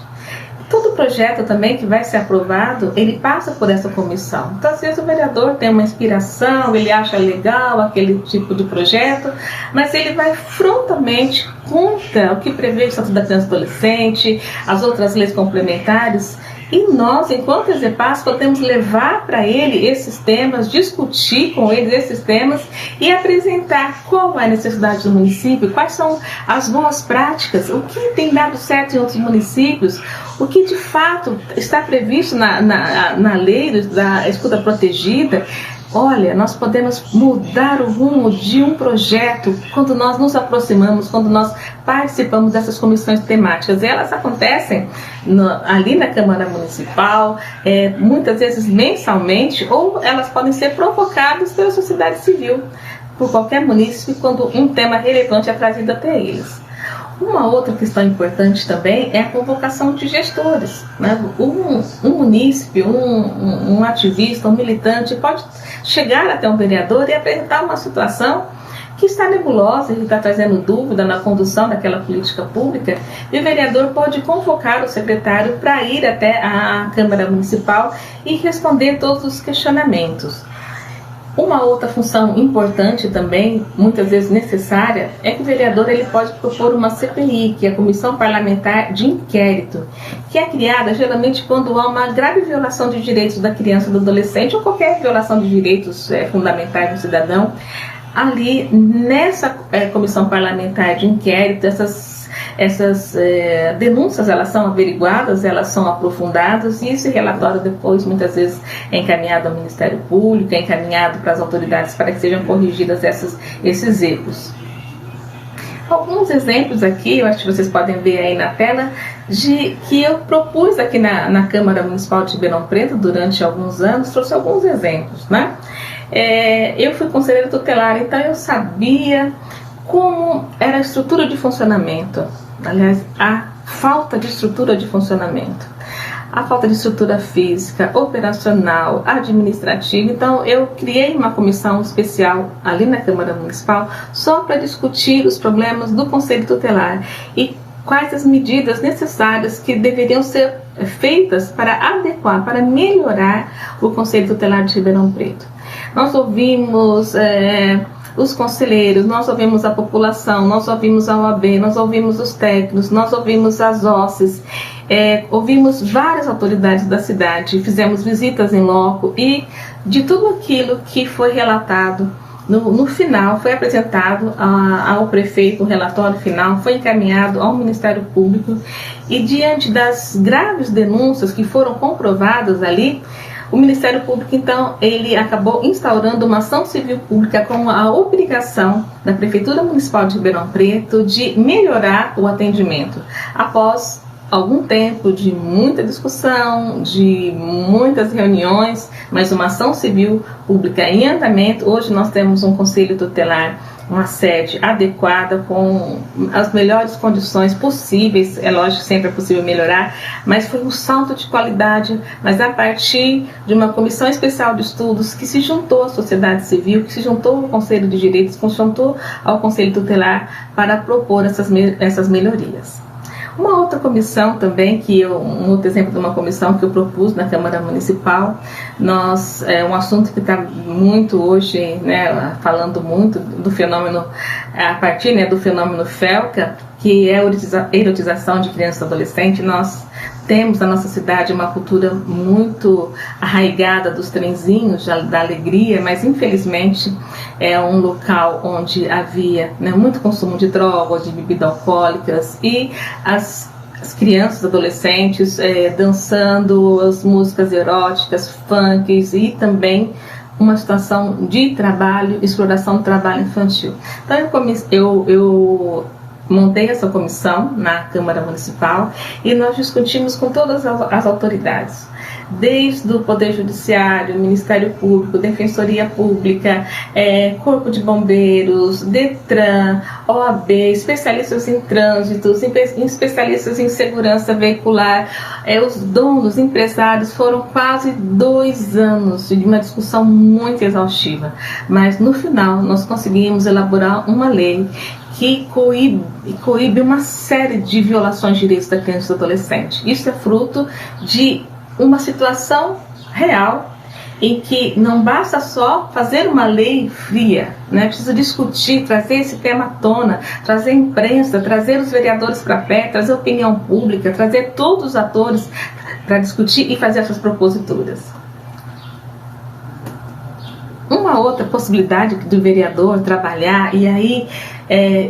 Todo projeto também que vai ser aprovado, ele passa por essa comissão. Então, às vezes o vereador tem uma inspiração, ele acha legal aquele tipo de projeto, mas ele vai frontalmente contra o que prevê o Estatuto da Criança e Adolescente, as outras leis complementares E nós, enquanto EZEPAS, podemos levar para ele esses temas, discutir com ele esses temas e apresentar qual é a necessidade do município, quais são as boas práticas, o que tem dado certo em outros municípios, o que de fato está previsto na lei da escuta protegida. Olha, nós podemos mudar o rumo de um projeto quando nós nos aproximamos, quando nós participamos dessas comissões temáticas. E elas acontecem ali na Câmara Municipal, muitas vezes mensalmente, ou elas podem ser provocadas pela sociedade civil, por qualquer munícipe, quando um tema relevante é trazido até eles. Uma outra questão importante também é a convocação de gestores, né? Um munícipe, um ativista, um militante pode chegar até um vereador e apresentar uma situação que está nebulosa, que está trazendo dúvida na condução daquela política pública, e o vereador pode convocar o secretário para ir até a Câmara Municipal e responder todos os questionamentos. Uma outra função importante também, muitas vezes necessária, é que o vereador ele pode propor uma CPI, que é a Comissão Parlamentar de Inquérito, que é criada geralmente quando há uma grave violação de direitos da criança ou do adolescente, ou qualquer violação de direitos fundamentais do cidadão. Ali, nessa Comissão Parlamentar de Inquérito, essas denúncias elas são averiguadas, elas são aprofundadas, e esse relatório depois muitas vezes é encaminhado ao Ministério Público, é encaminhado para as autoridades para que sejam corrigidas esses erros. Alguns exemplos aqui, eu acho que vocês podem ver aí na tela, que eu propus aqui na Câmara Municipal de Ribeirão Preto durante alguns anos, trouxe alguns exemplos, né? Eu fui conselheira tutelar, então eu sabia como era a estrutura de funcionamento, aliás, a falta de estrutura de funcionamento, a falta de estrutura física, operacional, administrativa. Então eu criei uma comissão especial ali na Câmara Municipal só para discutir os problemas do Conselho Tutelar e quais as medidas necessárias que deveriam ser feitas para adequar, para melhorar o Conselho Tutelar de Ribeirão Preto. Nós ouvimos os conselheiros, nós ouvimos a população, nós ouvimos a OAB, nós ouvimos os técnicos, nós ouvimos as OSCEs, ouvimos várias autoridades da cidade, fizemos visitas em loco e de tudo aquilo que foi relatado, no final foi apresentado ao prefeito o relatório final, foi encaminhado ao Ministério Público e diante das graves denúncias que foram comprovadas ali, o Ministério Público, então, ele acabou instaurando uma ação civil pública com a obrigação da Prefeitura Municipal de Ribeirão Preto de melhorar o atendimento. Após algum tempo de muita discussão, de muitas reuniões, mas uma ação civil pública em andamento, hoje nós temos um Conselho Tutelar, uma sede adequada, com as melhores condições possíveis. É lógico que sempre é possível melhorar, mas foi um salto de qualidade, mas a partir de uma comissão especial de estudos que se juntou à sociedade civil, que se juntou ao Conselho de Direitos, que se juntou ao Conselho Tutelar para propor essas melhorias. Uma outra comissão também, um outro exemplo de uma comissão que eu propus na Câmara Municipal, um assunto que está muito hoje, né, falando muito do fenômeno, a partir do fenômeno FELCA, que é a erotização de criança e adolescente. Nós temos na nossa cidade uma cultura muito arraigada dos trenzinhos, da alegria, mas infelizmente é um local onde havia muito consumo de drogas, de bebidas alcoólicas, e as crianças, adolescentes dançando as músicas eróticas, funks, e também uma situação de trabalho, exploração do trabalho infantil. Então eu montei essa comissão na Câmara Municipal e nós discutimos com todas as autoridades, desde o Poder Judiciário, Ministério Público, Defensoria Pública, Corpo de Bombeiros, DETRAN, OAB, especialistas em trânsito, especialistas em segurança veicular, os donos, empresários. Foram quase 2 anos de uma discussão muito exaustiva, mas no final nós conseguimos elaborar uma lei que coíbe uma série de violações de direitos da criança e do adolescente. Isso é fruto de uma situação real em que não basta só fazer uma lei fria, né? Precisa discutir, trazer esse tema à tona, trazer a imprensa, trazer os vereadores para perto, trazer a opinião pública, trazer todos os atores para discutir e fazer essas proposituras. Uma outra possibilidade do vereador trabalhar, e aí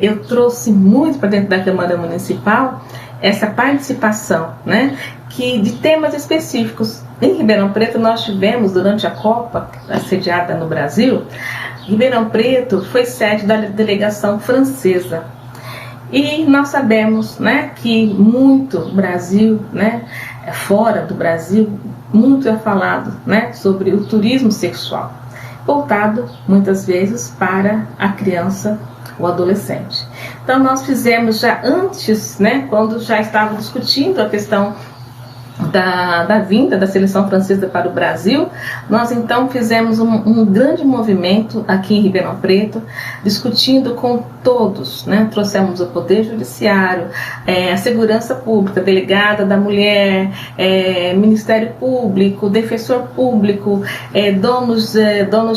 eu trouxe muito para dentro da Câmara Municipal, essa participação, né, de temas específicos. Em Ribeirão Preto nós tivemos, durante a Copa, sediada no Brasil, Ribeirão Preto foi sede da delegação francesa. E nós sabemos, né, que muito Brasil, né, fora do Brasil, muito é falado, né, sobre o turismo sexual, voltado muitas vezes para a criança ou adolescente. Então nós fizemos já antes, né, quando já estavam discutindo a questão da vinda da seleção francesa para o Brasil, nós então fizemos um grande movimento aqui em Ribeirão Preto, discutindo com todos, né? Trouxemos o Poder Judiciário, a Segurança Pública, Delegada da Mulher, Ministério Público, Defensor Público, donos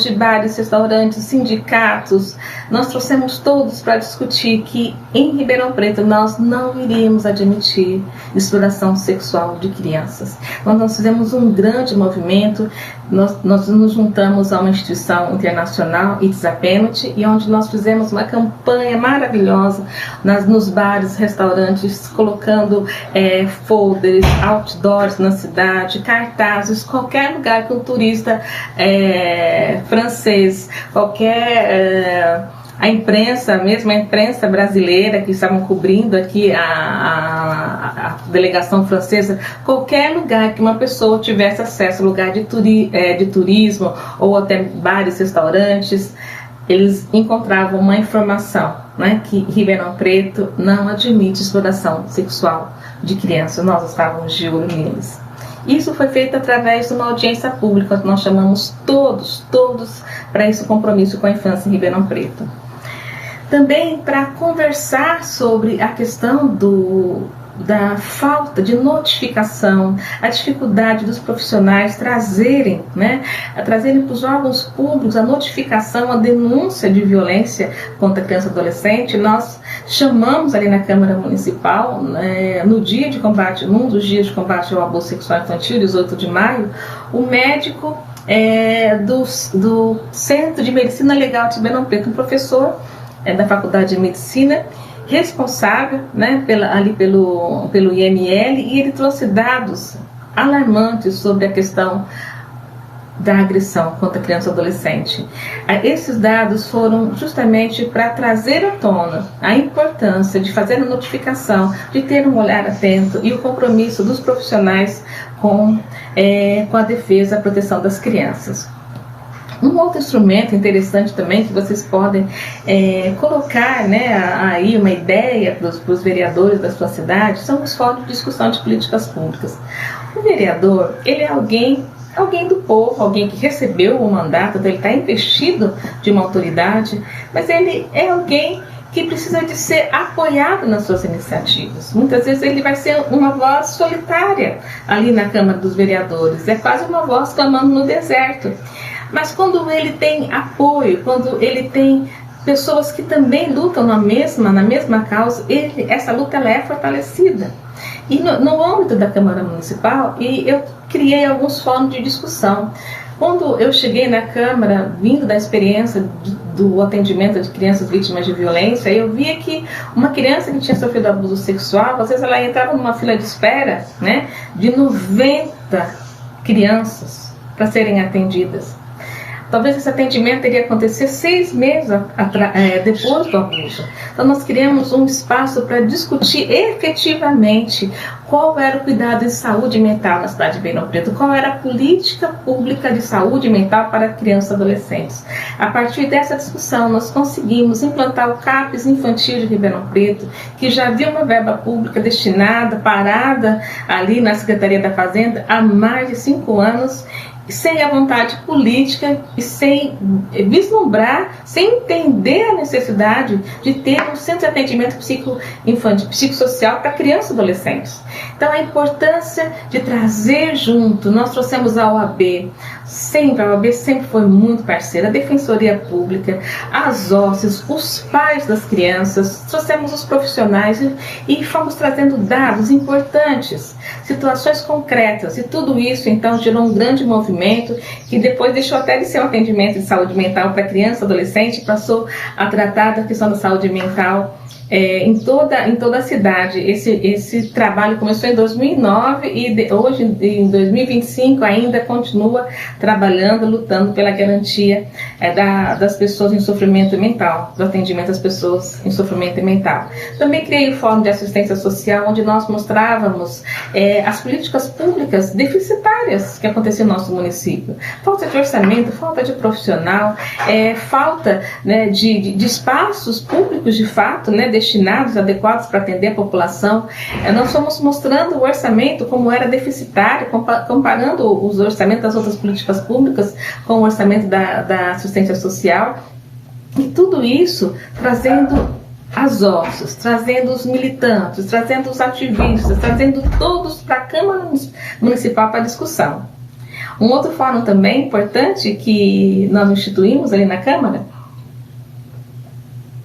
de bares, restaurantes, sindicatos. Nós trouxemos todos para discutir que em Ribeirão Preto nós não iríamos admitir exploração sexual de crianças. Nós fizemos um grande movimento, nós nos juntamos a uma instituição internacional, It's a Penalty, e onde nós fizemos uma campanha maravilhosa nos bares, restaurantes, colocando folders, outdoors na cidade, cartazes, qualquer lugar que um turista francês, a imprensa, mesmo a imprensa brasileira que estavam cobrindo aqui a delegação francesa, qualquer lugar que uma pessoa tivesse acesso, lugar de turismo ou até bares, restaurantes, eles encontravam uma informação, né, que Ribeirão Preto não admite exploração sexual de crianças. Nós estávamos de olho neles. Isso foi feito através de uma audiência pública, que nós chamamos todos para esse compromisso com a infância em Ribeirão Preto. Também para conversar sobre a questão da falta de notificação, a dificuldade dos profissionais trazerem para os órgãos públicos a notificação, a denúncia de violência contra criança e adolescente. Nós chamamos ali na Câmara Municipal, no dia de combate, num dos dias de combate ao abuso sexual infantil, 18 de maio, o médico do Centro de Medicina Legal de Ribeirão Preto, um professor da Faculdade de Medicina, responsável, né, pelo IML, e ele trouxe dados alarmantes sobre a questão da agressão contra criança e adolescente. Esses dados foram justamente para trazer à tona a importância de fazer a notificação, de ter um olhar atento e o compromisso dos profissionais com a defesa e a proteção das crianças. Um outro instrumento interessante também que vocês podem colocar, né, aí uma ideia para os vereadores da sua cidade são os fóruns de discussão de políticas públicas. O vereador, ele é alguém do povo, alguém que recebeu o mandato, ele está investido de uma autoridade, mas ele é alguém que precisa de ser apoiado nas suas iniciativas. Muitas vezes ele vai ser uma voz solitária ali na Câmara dos Vereadores, é quase uma voz clamando no deserto. Mas quando ele tem apoio, quando ele tem pessoas que também lutam na mesma causa, essa luta ela é fortalecida. E no âmbito da Câmara Municipal, eu criei alguns fóruns de discussão. Quando eu cheguei na Câmara, vindo da experiência do atendimento de crianças vítimas de violência, eu via que uma criança que tinha sofrido abuso sexual, às vezes ela entrava numa fila de espera, né, de 90 crianças para serem atendidas. Talvez esse atendimento teria acontecer 6 meses depois do abuso. Então nós criamos um espaço para discutir efetivamente qual era o cuidado de saúde mental na cidade de Ribeirão Preto, qual era a política pública de saúde mental para crianças e adolescentes. A partir dessa discussão nós conseguimos implantar o CAPES infantil de Ribeirão Preto, que já havia uma verba pública destinada, parada ali na Secretaria da Fazenda há mais de 5 anos, sem a vontade política e sem vislumbrar, sem entender a necessidade de ter um centro de atendimento psicossocial para crianças e adolescentes. Então a importância de trazer junto, nós trouxemos a OAB, Sempre, a OAB sempre foi muito parceira, a Defensoria Pública, as OSCEs, os pais das crianças, trouxemos os profissionais e fomos trazendo dados importantes, situações concretas, e tudo isso então gerou um grande movimento que depois deixou até de ser um atendimento de saúde mental para criança e adolescente, passou a tratar da questão da saúde mental em toda a cidade. Esse trabalho começou em 2009 e hoje, em 2025, ainda continua trabalhando, lutando pela garantia das pessoas em sofrimento mental, do atendimento às pessoas em sofrimento mental. Também criei o Fórum de Assistência Social, onde nós mostrávamos as políticas públicas deficitárias que aconteciam no nosso município. Falta de orçamento, falta de profissional, falta, né, de espaços públicos de fato, né, destinados, adequados para atender a população. Nós fomos mostrando o orçamento como era deficitário, comparando os orçamentos das outras políticas públicas com o orçamento da assistência social, e tudo isso trazendo as OSCEs, trazendo os militantes, trazendo os ativistas, trazendo todos para a Câmara Municipal para discussão. Um outro fórum também importante que nós instituímos ali na Câmara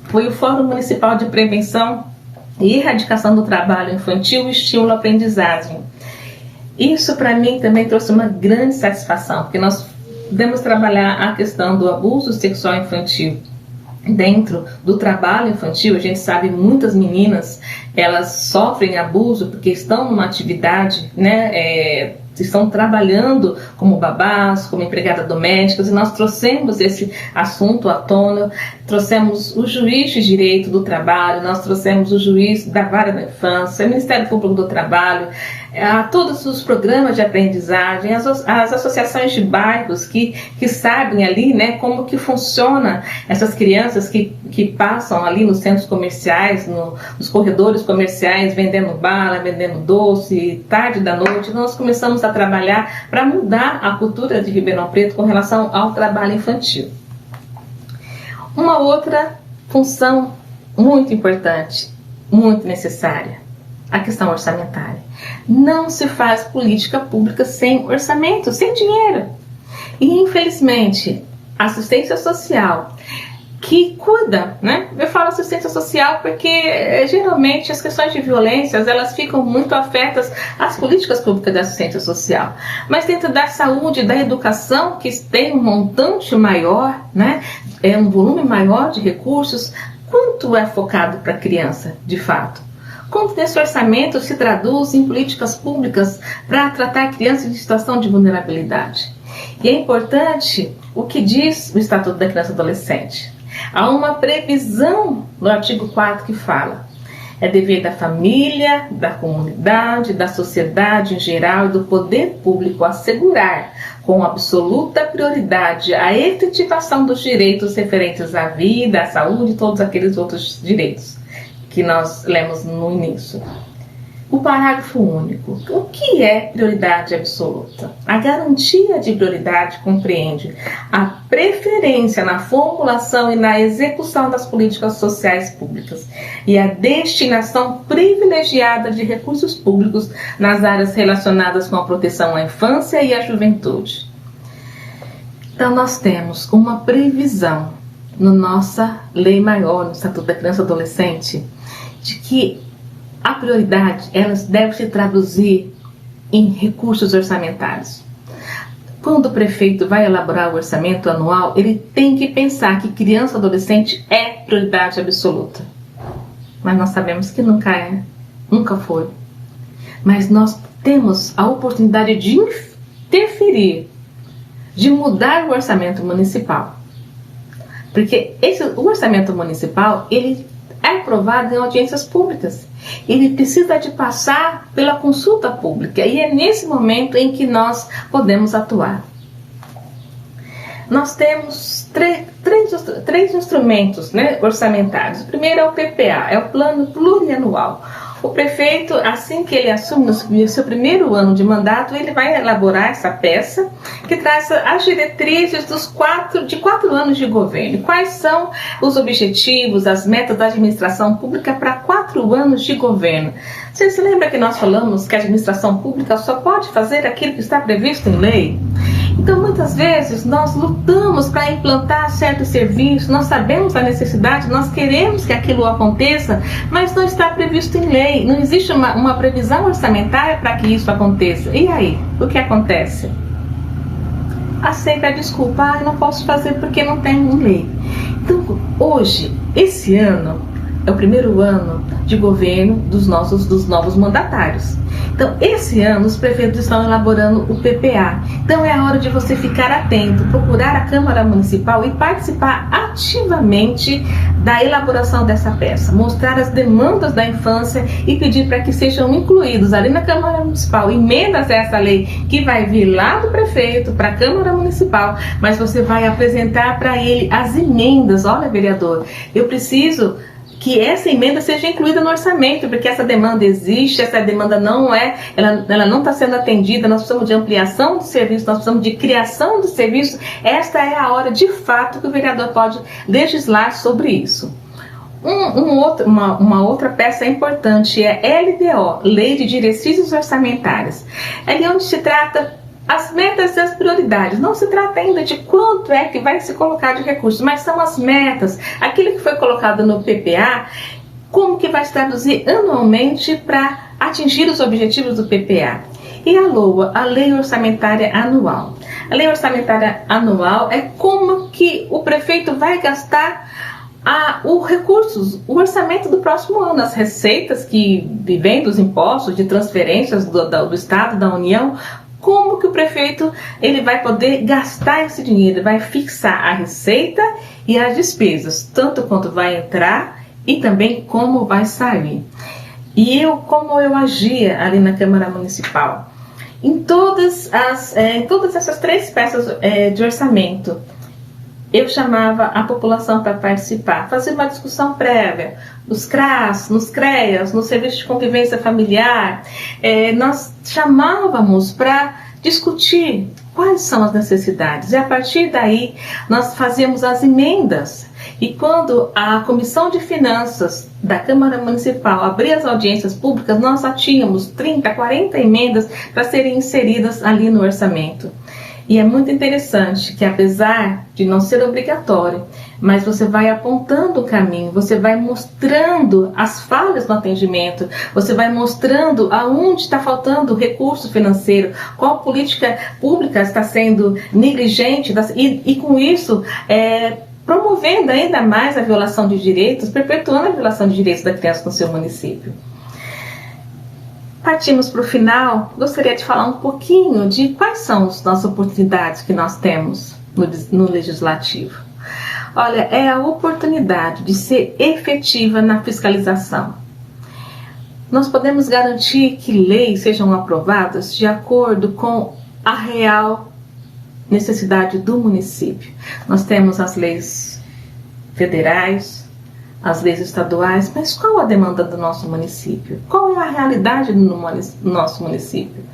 foi o Fórum Municipal de Prevenção e Erradicação do Trabalho Infantil e Estímulo à Aprendizagem. Isso para mim também trouxe uma grande satisfação, porque nós podemos trabalhar a questão do abuso sexual infantil dentro do trabalho infantil. A gente sabe, muitas meninas, elas sofrem abuso porque estão numa atividade, né, estão trabalhando como babás, como empregadas domésticas, e nós trouxemos esse assunto à tona, trouxemos o juiz de direito do trabalho, nós trouxemos o juiz da vara da infância, o Ministério Público do Trabalho, a todos os programas de aprendizagem, as associações de bairros que sabem ali, né, como que funciona essas crianças que passam ali nos centros comerciais, nos corredores comerciais, vendendo bala, vendendo doce, tarde da noite. Nós começamos a trabalhar para mudar a cultura de Ribeirão Preto com relação ao trabalho infantil. Uma outra função muito importante, muito necessária, a questão orçamentária. Não se faz política pública sem orçamento, sem dinheiro. E, infelizmente, a assistência social que cuida, né? Eu falo assistência social porque geralmente as questões de violências, elas ficam muito afetas às políticas públicas da assistência social. Mas dentro da saúde, da educação, que tem um montante maior, né? Um volume maior de recursos, quanto é focado para a criança, de fato? Quanto desse orçamento se traduz em políticas públicas para tratar crianças em situação de vulnerabilidade? E é importante o que diz o Estatuto da Criança e Adolescente. Há uma previsão no artigo 4 que fala: é dever da família, da comunidade, da sociedade em geral e do poder público assegurar com absoluta prioridade a efetivação dos direitos referentes à vida, à saúde e todos aqueles outros direitos que nós lemos no início. O parágrafo único. O que é prioridade absoluta? A garantia de prioridade compreende a preferência na formulação e na execução das políticas sociais públicas e a destinação privilegiada de recursos públicos nas áreas relacionadas com a proteção à infância e à juventude. Então, nós temos uma previsão na nossa lei maior, no Estatuto da Criança e Adolescente, de que a prioridade, elas deve se traduzir em recursos orçamentários. Quando o prefeito vai elaborar o orçamento anual, ele tem que pensar que criança e adolescente é prioridade absoluta. Mas nós sabemos que nunca é, nunca foi. Mas nós temos a oportunidade de interferir, de mudar o orçamento municipal. Porque o orçamento municipal, ele é aprovado em audiências públicas. Ele precisa de passar pela consulta pública e é nesse momento em que nós podemos atuar. Nós temos três instrumentos, né, orçamentários. O primeiro é o PPA, é o Plano Plurianual. O prefeito, assim que ele assume no seu primeiro ano de mandato, ele vai elaborar essa peça que traz as diretrizes de 4 anos de governo. Quais são os objetivos, as metas da administração pública para 4 anos de governo? Você se lembra que nós falamos que a administração pública só pode fazer aquilo que está previsto em lei? Então, muitas vezes, nós lutamos para implantar certo serviço, nós sabemos a necessidade, nós queremos que aquilo aconteça, mas não está previsto em lei, não existe uma previsão orçamentária para que isso aconteça. E aí, o que acontece? Aceita a desculpa, não posso fazer porque não tem em lei. Então, hoje, esse ano, é o primeiro ano de governo dos novos mandatários. Então, esse ano, os prefeitos estão elaborando o PPA. Então, é a hora de você ficar atento, procurar a Câmara Municipal e participar ativamente da elaboração dessa peça. Mostrar as demandas da infância e pedir para que sejam incluídos ali na Câmara Municipal emendas a essa lei que vai vir lá do prefeito para a Câmara Municipal, mas você vai apresentar para ele as emendas. Olha, vereador, eu preciso que essa emenda seja incluída no orçamento, porque essa demanda existe, essa demanda ela não está sendo atendida, nós precisamos de ampliação do serviço, nós precisamos de criação do serviço. Esta é a hora, de fato, que o vereador pode legislar sobre isso. Uma outra peça importante é LDO, Lei de Diretrizes Orçamentárias. É ali onde se trata as metas e as prioridades. Não se trata ainda de quanto é que vai se colocar de recursos, mas são as metas, aquilo que foi colocado no PPA, como que vai se traduzir anualmente para atingir os objetivos do PPA. E a LOA, a Lei Orçamentária Anual. A Lei Orçamentária Anual é como que o prefeito vai gastar os recursos, o orçamento do próximo ano, as receitas que vêm dos impostos, de transferências do Estado, da União. Como que o prefeito ele vai poder gastar esse dinheiro? Vai fixar a receita e as despesas, tanto quanto vai entrar e também como vai sair. E como eu agia ali na Câmara Municipal? Em todas essas três peças de orçamento, eu chamava a população para participar, fazer uma discussão prévia, nos CRAS, nos CREAS, no Serviço de Convivência Familiar. Nós chamávamos para discutir quais são as necessidades e a partir daí nós fazíamos as emendas. E quando a Comissão de Finanças da Câmara Municipal abria as audiências públicas, nós já tínhamos 30, 40 emendas para serem inseridas ali no orçamento. E é muito interessante que, apesar de não ser obrigatório, mas você vai apontando o caminho, você vai mostrando as falhas no atendimento, você vai mostrando aonde está faltando recurso financeiro, qual política pública está sendo negligente, e com isso promovendo ainda mais a violação de direitos, perpetuando a violação de direitos da criança no seu município. Partimos para o final, gostaria de falar um pouquinho de quais são as nossas oportunidades que nós temos no Legislativo. Olha, é a oportunidade de ser efetiva na fiscalização. Nós podemos garantir que leis sejam aprovadas de acordo com a real necessidade do município. Nós temos as leis federais, as leis estaduais, mas qual a demanda do nosso município? Qual é a realidade do nosso município?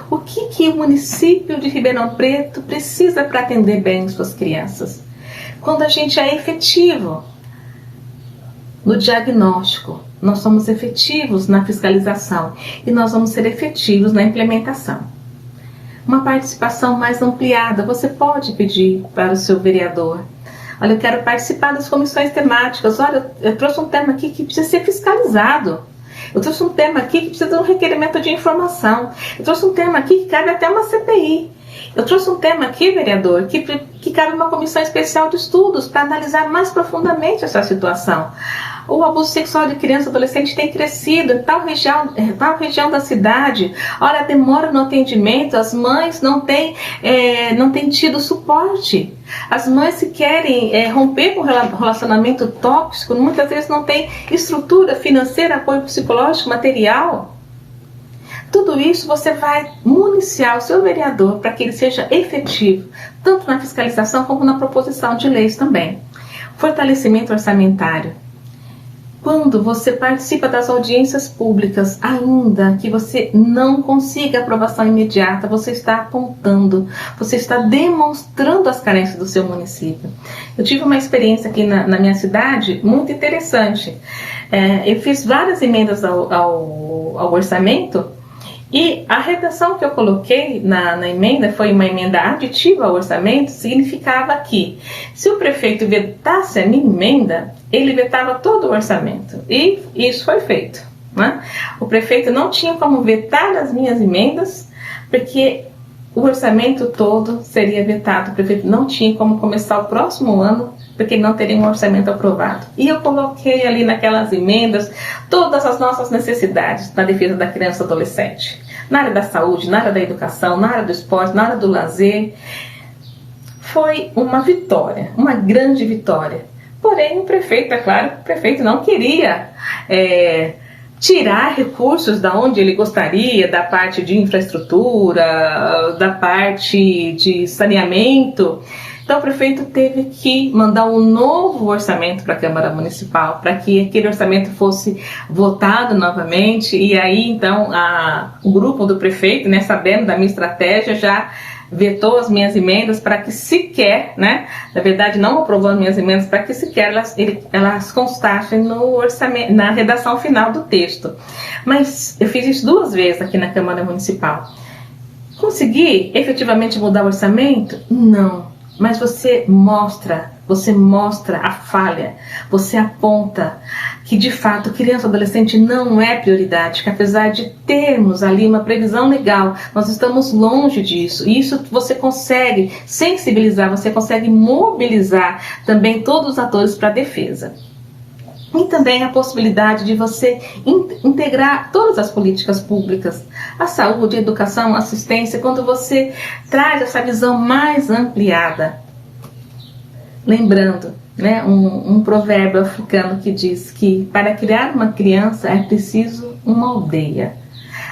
O que o município de Ribeirão Preto precisa para atender bem suas crianças? Quando a gente é efetivo no diagnóstico, nós somos efetivos na fiscalização e nós vamos ser efetivos na implementação. Uma participação mais ampliada, você pode pedir para o seu vereador: olha, eu quero participar das comissões temáticas. Olha, eu trouxe um tema aqui que precisa ser fiscalizado. Eu trouxe um tema aqui que precisa de um requerimento de informação. Eu trouxe um tema aqui que cabe até uma CPI. Eu trouxe um tema aqui, vereador, que cabe uma comissão especial de estudos para analisar mais profundamente essa situação. O abuso sexual de criança e adolescente tem crescido em tal região da cidade. Olha, a demora no atendimento, as mães não têm tido suporte. As mães, se querem romper com o relacionamento tóxico, muitas vezes não têm estrutura financeira, apoio psicológico, material. Tudo isso você vai municiar o seu vereador para que ele seja efetivo, tanto na fiscalização como na proposição de leis também. Fortalecimento orçamentário. Quando você participa das audiências públicas, ainda que você não consiga aprovação imediata, você está apontando, você está demonstrando as carências do seu município. Eu tive uma experiência aqui na minha cidade muito interessante. Eu fiz várias emendas ao orçamento E a redação que eu coloquei na emenda foi uma emenda aditiva ao orçamento, significava que se o prefeito vetasse a minha emenda, ele vetava todo o orçamento. E isso foi feito, né? O prefeito não tinha como vetar as minhas emendas, porque o orçamento todo seria vetado. O prefeito não tinha como começar o próximo ano, porque não teria um orçamento aprovado. E eu coloquei ali naquelas emendas todas as nossas necessidades na defesa da criança e adolescente. Na área da saúde, na área da educação, na área do esporte, na área do lazer. Foi uma vitória, uma grande vitória. Porém, o prefeito, é claro, o prefeito não queria tirar recursos da onde ele gostaria, da parte de infraestrutura, da parte de saneamento. Então o prefeito teve que mandar um novo orçamento para a Câmara Municipal, para que aquele orçamento fosse votado novamente, e aí então o grupo do prefeito, né, sabendo da minha estratégia, já vetou as minhas emendas para que sequer, né, na verdade não aprovou as minhas emendas para que sequer elas constassem no orçamento, na redação final do texto. Mas eu fiz isso 2 vezes aqui na Câmara Municipal. Consegui efetivamente mudar o orçamento? Não. Mas você mostra a falha, você aponta que de fato criança e adolescente não é prioridade, que apesar de termos ali uma previsão legal, nós estamos longe disso. E isso você consegue sensibilizar, você consegue mobilizar também todos os atores para a defesa. E também a possibilidade de você integrar todas as políticas públicas, a saúde, a educação, a assistência, quando você traz essa visão mais ampliada. Lembrando, né, um provérbio africano que diz que para criar uma criança é preciso uma aldeia.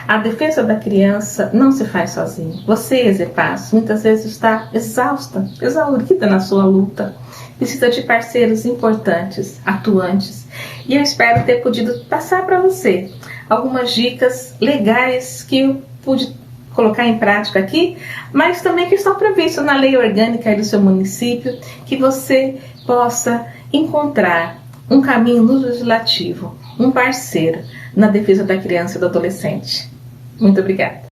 A defesa da criança não se faz sozinho. Você, Ezepasso, muitas vezes está exausta, exaurida na sua luta. Precisa de parceiros importantes, atuantes. E eu espero ter podido passar para você algumas dicas legais que eu pude colocar em prática aqui, mas também que estão previstos na lei orgânica do seu município, que você possa encontrar um caminho no legislativo, um parceiro na defesa da criança e do adolescente. Muito obrigada.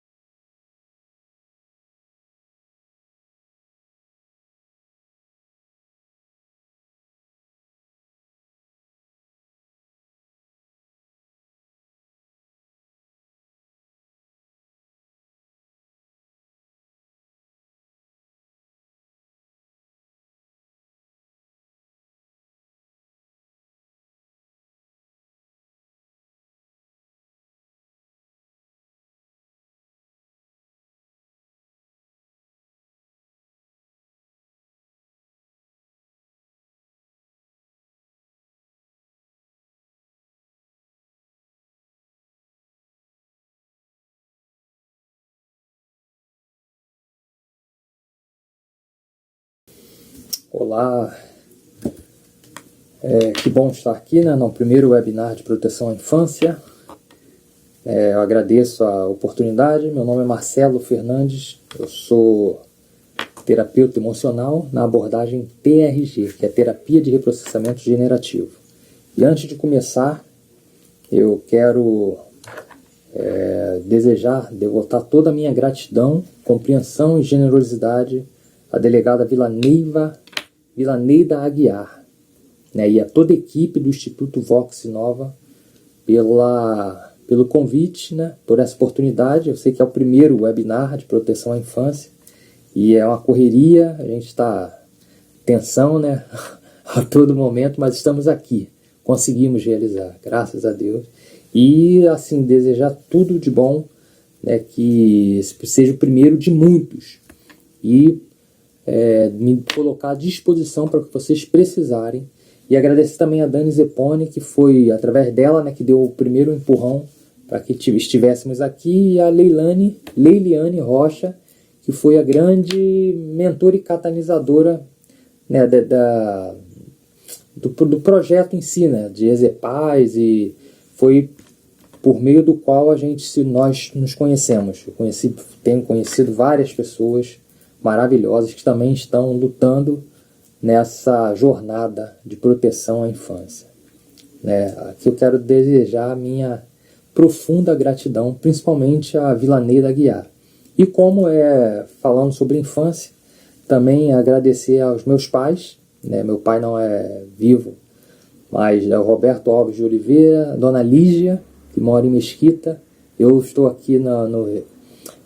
Olá, que bom estar aqui, né, no primeiro webinar de proteção à infância. Eu agradeço a oportunidade. Meu nome é Marcelo Fernandes, eu sou terapeuta emocional na abordagem TRG, que é Terapia de Reprocessamento Generativo. E antes de começar, eu quero devotar toda a minha gratidão, compreensão e generosidade à delegada Vilaneida Aguiar, né, e a toda a equipe do Instituto Vox Nova pelo convite, né, por essa oportunidade. Eu sei que é o primeiro webinar de proteção à infância e é uma correria, a gente está tensão, né, a todo momento, mas estamos aqui, conseguimos realizar, graças a Deus. E assim, desejar tudo de bom, né, que seja o primeiro de muitos, e me colocar à disposição para o que vocês precisarem. E agradecer também a Dani Zeponi, que foi através dela, né, que deu o primeiro empurrão para que estivéssemos aqui, e a Leiliane Rocha, que foi a grande mentora e catalisadora, né, do projeto em si, né, de Ezepaz, e foi por meio do qual nós nos conhecemos. Tenho conhecido várias pessoas maravilhosas que também estão lutando nessa jornada de proteção à infância. Aqui eu quero desejar profunda gratidão, principalmente a Vila Neira Aguiar. E como falando sobre infância, também agradecer aos meus pais, né? Meu pai não é vivo, mas é o Roberto Alves de Oliveira, a Dona Lígia, que mora em Mesquita. Eu estou aqui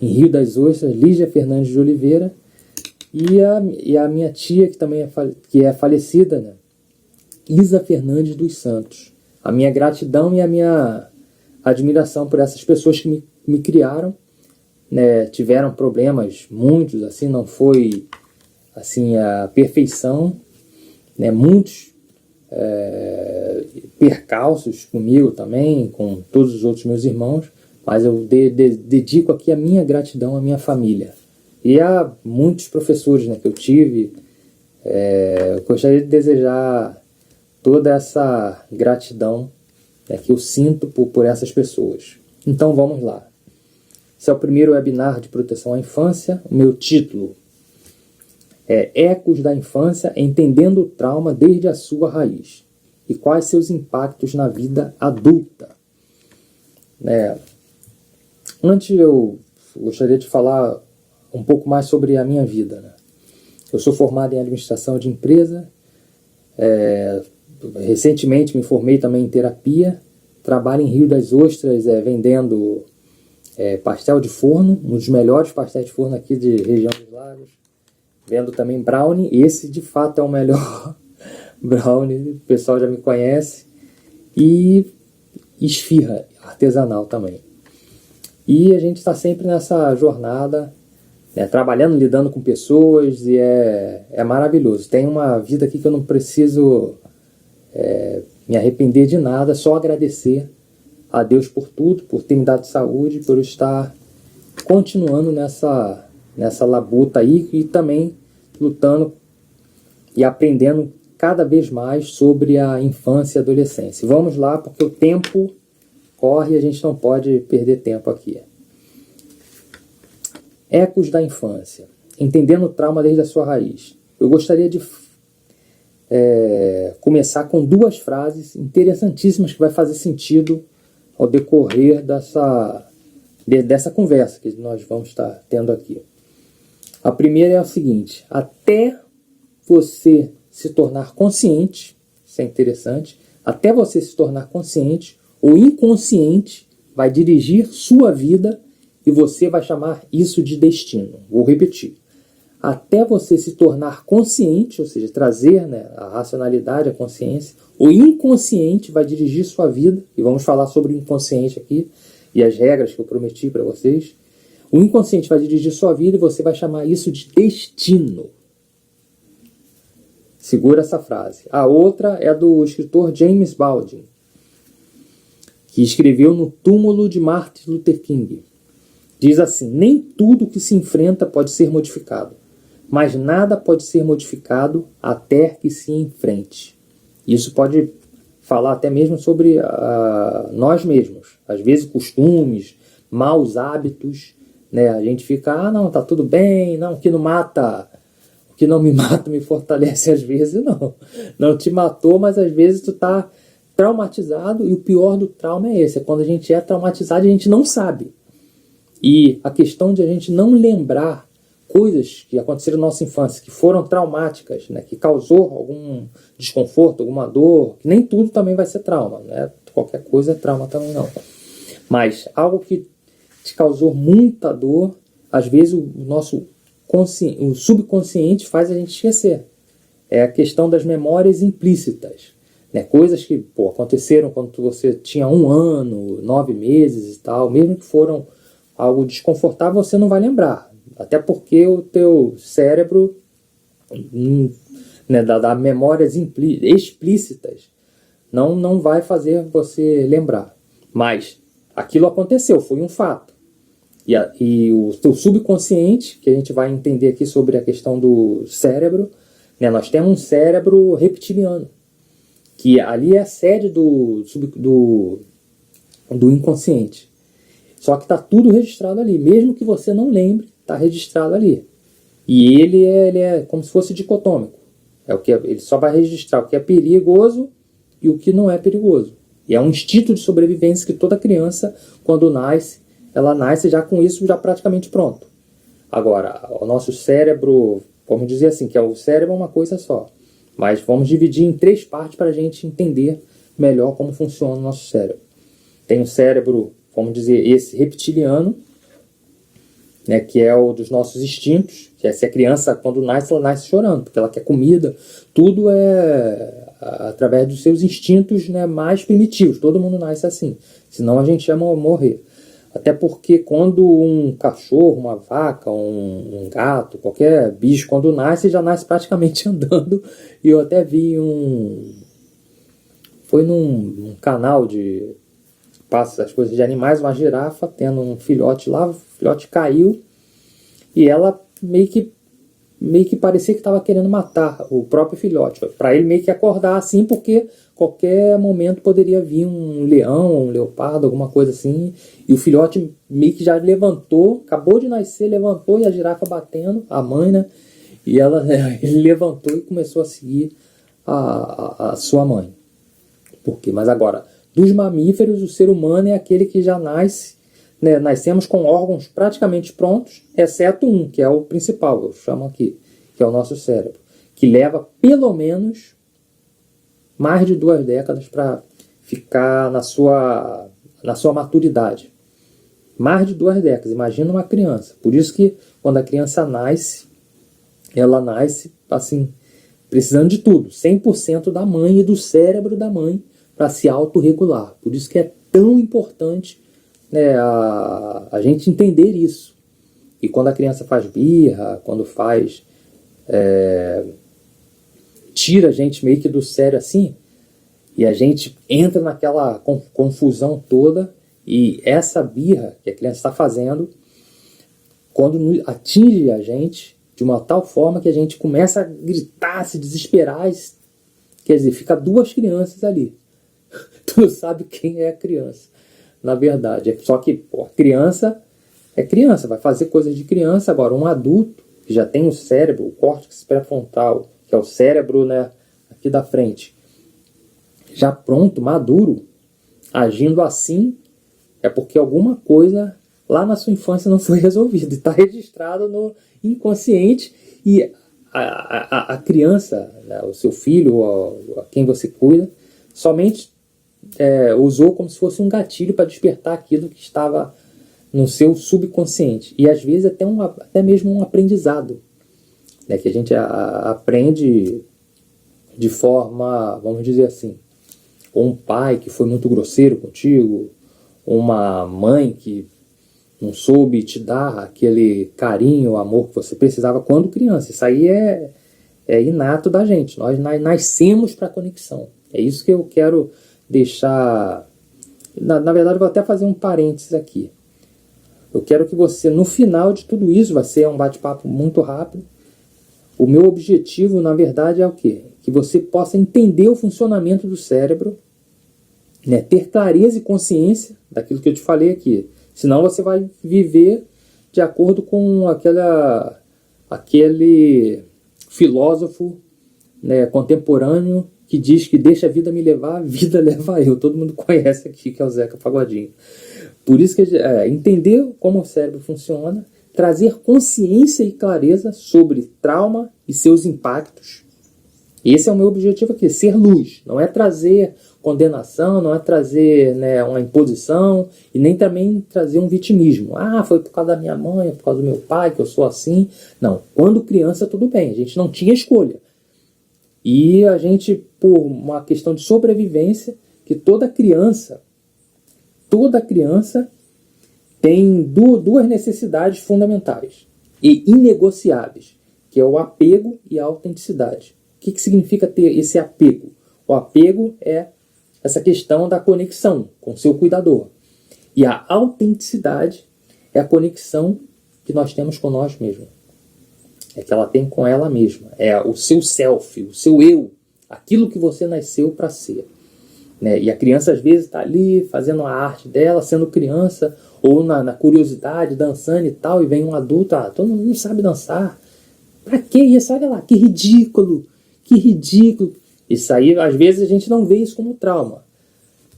em Rio das Ostras, Lígia Fernandes de Oliveira, e a minha tia, que também é falecida, né? Isa Fernandes dos Santos. A minha gratidão e a minha admiração por essas pessoas que me criaram, né? Tiveram problemas, muitos, assim, não foi assim a perfeição, né? Muitos percalços comigo também, com todos os outros meus irmãos, mas eu dedico aqui a minha gratidão à minha família. E a muitos professores, né, que eu tive. Eu gostaria de desejar toda essa gratidão, né, que eu sinto por essas pessoas. Então vamos lá. Esse é o primeiro webinar de proteção à infância. O meu título é Ecos da Infância, entendendo o trauma desde a sua raiz e quais seus impactos na vida adulta. Antes eu gostaria de falar um pouco mais sobre a minha vida, né? Eu sou formado em administração de empresa, recentemente me formei também em terapia, trabalho em Rio das Ostras vendendo pastel de forno, um dos melhores pastéis de forno aqui de região dos Lagos. Vendo também brownie, esse de fato é o melhor brownie, o pessoal já me conhece. E esfirra artesanal também. E a gente está sempre nessa jornada, né, trabalhando, lidando com pessoas, e é maravilhoso. Tem uma vida aqui que eu não preciso me arrepender de nada, só agradecer a Deus por tudo, por ter me dado saúde, por estar continuando nessa labuta aí, e também lutando e aprendendo cada vez mais sobre a infância e adolescência. Vamos lá, porque o tempo corre e a gente não pode perder tempo aqui. Ecos da infância, entendendo o trauma desde a sua raiz. Eu gostaria de começar com duas frases interessantíssimas que vai fazer sentido ao decorrer dessa conversa que nós vamos estar tendo aqui. A primeira é a seguinte: até você se tornar consciente, isso é interessante, até você se tornar consciente, o inconsciente vai dirigir sua vida e você vai chamar isso de destino. Vou repetir. Até você se tornar consciente, ou seja, trazer, né, a racionalidade, a consciência, o inconsciente vai dirigir sua vida, e vamos falar sobre o inconsciente aqui, e as regras que eu prometi para vocês. O inconsciente vai dirigir sua vida e você vai chamar isso de destino. Segura essa frase. A outra é do escritor James Baldwin, que escreveu No Túmulo de Martin Luther King. Diz assim: nem tudo que se enfrenta pode ser modificado, mas nada pode ser modificado até que se enfrente. Isso pode falar até mesmo sobre nós mesmos. Às vezes costumes, maus hábitos, né? A gente fica, não, tá tudo bem, não, o que não mata, o que não me mata me fortalece. Às vezes não te matou, mas às vezes tu tá traumatizado, e o pior do trauma é esse, é quando a gente é traumatizado e a gente não sabe. E a questão de a gente não lembrar coisas que aconteceram na nossa infância, que foram traumáticas, né, que causou algum desconforto, alguma dor, que nem tudo também vai ser trauma, né? Qualquer coisa é trauma também não. Mas algo que te causou muita dor, às vezes o nosso o subconsciente faz a gente esquecer. É a questão das memórias implícitas, né? Coisas que aconteceram quando você tinha 1 ano, 9 meses e tal, mesmo que foram algo desconfortável, você não vai lembrar. Até porque o teu cérebro, né, dá memórias explícitas, não vai fazer você lembrar. Mas aquilo aconteceu, foi um fato. E o teu subconsciente, que a gente vai entender aqui sobre a questão do cérebro, né, nós temos um cérebro reptiliano, que ali é a sede do inconsciente. Só que está tudo registrado ali. Mesmo que você não lembre, está registrado ali. E ele é como se fosse dicotômico. Ele só vai registrar o que é perigoso e o que não é perigoso. E é um instinto de sobrevivência que toda criança, quando nasce, ela nasce já com isso já praticamente pronto. Agora, o nosso cérebro, vamos dizer assim, que o cérebro é uma coisa só. Mas vamos dividir em 3 partes para a gente entender melhor como funciona o nosso cérebro. Tem o cérebro, vamos dizer, esse reptiliano, né, que é o dos nossos instintos. Que é, se a criança, quando nasce, ela nasce chorando, porque ela quer comida. Tudo é através dos seus instintos, né, mais primitivos. Todo mundo nasce assim. Senão a gente ia morrer. Até porque quando um cachorro, uma vaca, um gato, qualquer bicho, quando nasce, já nasce praticamente andando. E eu até vi foi num canal de passa as coisas de animais, uma girafa tendo um filhote lá, o filhote caiu e ela meio que parecia que estava querendo matar o próprio filhote, para ele meio que acordar assim, porque qualquer momento poderia vir um leão, um leopardo, alguma coisa assim, e o filhote meio que já levantou, acabou de nascer, levantou, e a girafa batendo, a mãe, né, e ele levantou e começou a seguir a sua mãe. Por quê? Mas agora, dos mamíferos, o ser humano é aquele que já nasce, né, nascemos com órgãos praticamente prontos, exceto um, que é o principal, eu chamo aqui, que é o nosso cérebro, que leva pelo menos mais de 2 décadas para ficar na sua maturidade. Mais de 2 décadas, imagina uma criança. Por isso que quando a criança nasce, ela nasce assim, precisando de tudo, 100% da mãe e do cérebro da mãe para se autorregular. Por isso que é tão importante, né, a gente entender isso. E quando a criança faz birra, quando tira a gente meio que do sério assim, e a gente entra naquela confusão toda, e essa birra que a criança está fazendo, quando atinge a gente de uma tal forma que a gente começa a gritar, se desesperar, quer dizer, fica 2 crianças ali. Tu não sabe quem é a criança, na verdade. Só que a criança é criança, vai fazer coisas de criança. Agora, um adulto que já tem o cérebro, o córtex pré-frontal, que é o cérebro, né, aqui da frente, já pronto, maduro, agindo assim, é porque alguma coisa lá na sua infância não foi resolvida. Está registrado no inconsciente, e a criança, né, o seu filho, a quem você cuida, somente usou como se fosse um gatilho para despertar aquilo que estava no seu subconsciente. E às vezes até mesmo um aprendizado, né, que a gente aprende de forma, vamos dizer assim, um pai que foi muito grosseiro contigo, uma mãe que não soube te dar aquele carinho, amor que você precisava quando criança. Isso aí é inato da gente. Nós nascemos para a conexão. É isso que eu quero deixar. Na verdade, eu vou até fazer um parênteses aqui. Eu quero que você, no final de tudo isso, vai ser um bate-papo muito rápido. O meu objetivo, na verdade, é o quê? Que você possa entender o funcionamento do cérebro, né? Ter clareza e consciência daquilo que eu te falei aqui. Senão você vai viver de acordo com aquele filósofo, né, contemporâneo que diz que deixa a vida me levar, a vida leva eu. Todo mundo conhece aqui, que é o Zeca Pagodinho. Por isso que entender como o cérebro funciona, trazer consciência e clareza sobre trauma e seus impactos. Esse é o meu objetivo aqui, ser luz. Não é trazer condenação, não é trazer, né, uma imposição, e nem também trazer um vitimismo. Foi por causa da minha mãe, por causa do meu pai, que eu sou assim. Não, quando criança tudo bem, a gente não tinha escolha. E a gente, por uma questão de sobrevivência, que toda criança tem 2 necessidades fundamentais e inegociáveis, que é o apego e a autenticidade. O que significa ter esse apego? O apego é essa questão da conexão com o seu cuidador. E a autenticidade é a conexão que nós temos com nós mesmos. É que ela tem com ela mesma. É o seu self, o seu eu, aquilo que você nasceu para ser. Né? E a criança às vezes está ali fazendo a arte dela, sendo criança, ou na curiosidade, dançando e tal, e vem um adulto, todo mundo não sabe dançar. Pra que isso? Olha lá, que ridículo, que ridículo. Isso aí, às vezes, a gente não vê isso como trauma.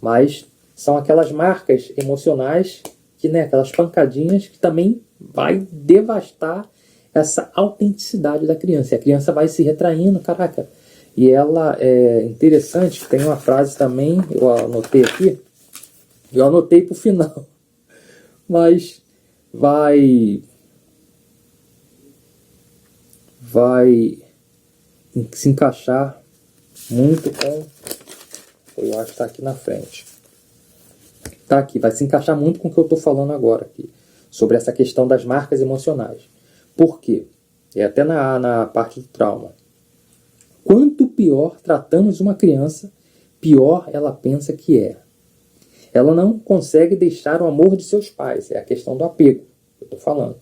mas são aquelas marcas emocionais que, né, aquelas pancadinhas que também vai devastar essa autenticidade da criança. E a criança vai se retraindo, caraca. E ela é interessante, tem uma frase também, eu anotei aqui, eu anotei pro final, mas vai se encaixar muito com, eu acho que está aqui na frente. Tá aqui, vai se encaixar muito com o que eu estou falando agora aqui, sobre essa questão das marcas emocionais. Por quê? É até na parte do trauma. Quanto pior tratamos uma criança, pior ela pensa que é. Ela não consegue deixar o amor de seus pais. É a questão do apego que eu estou falando.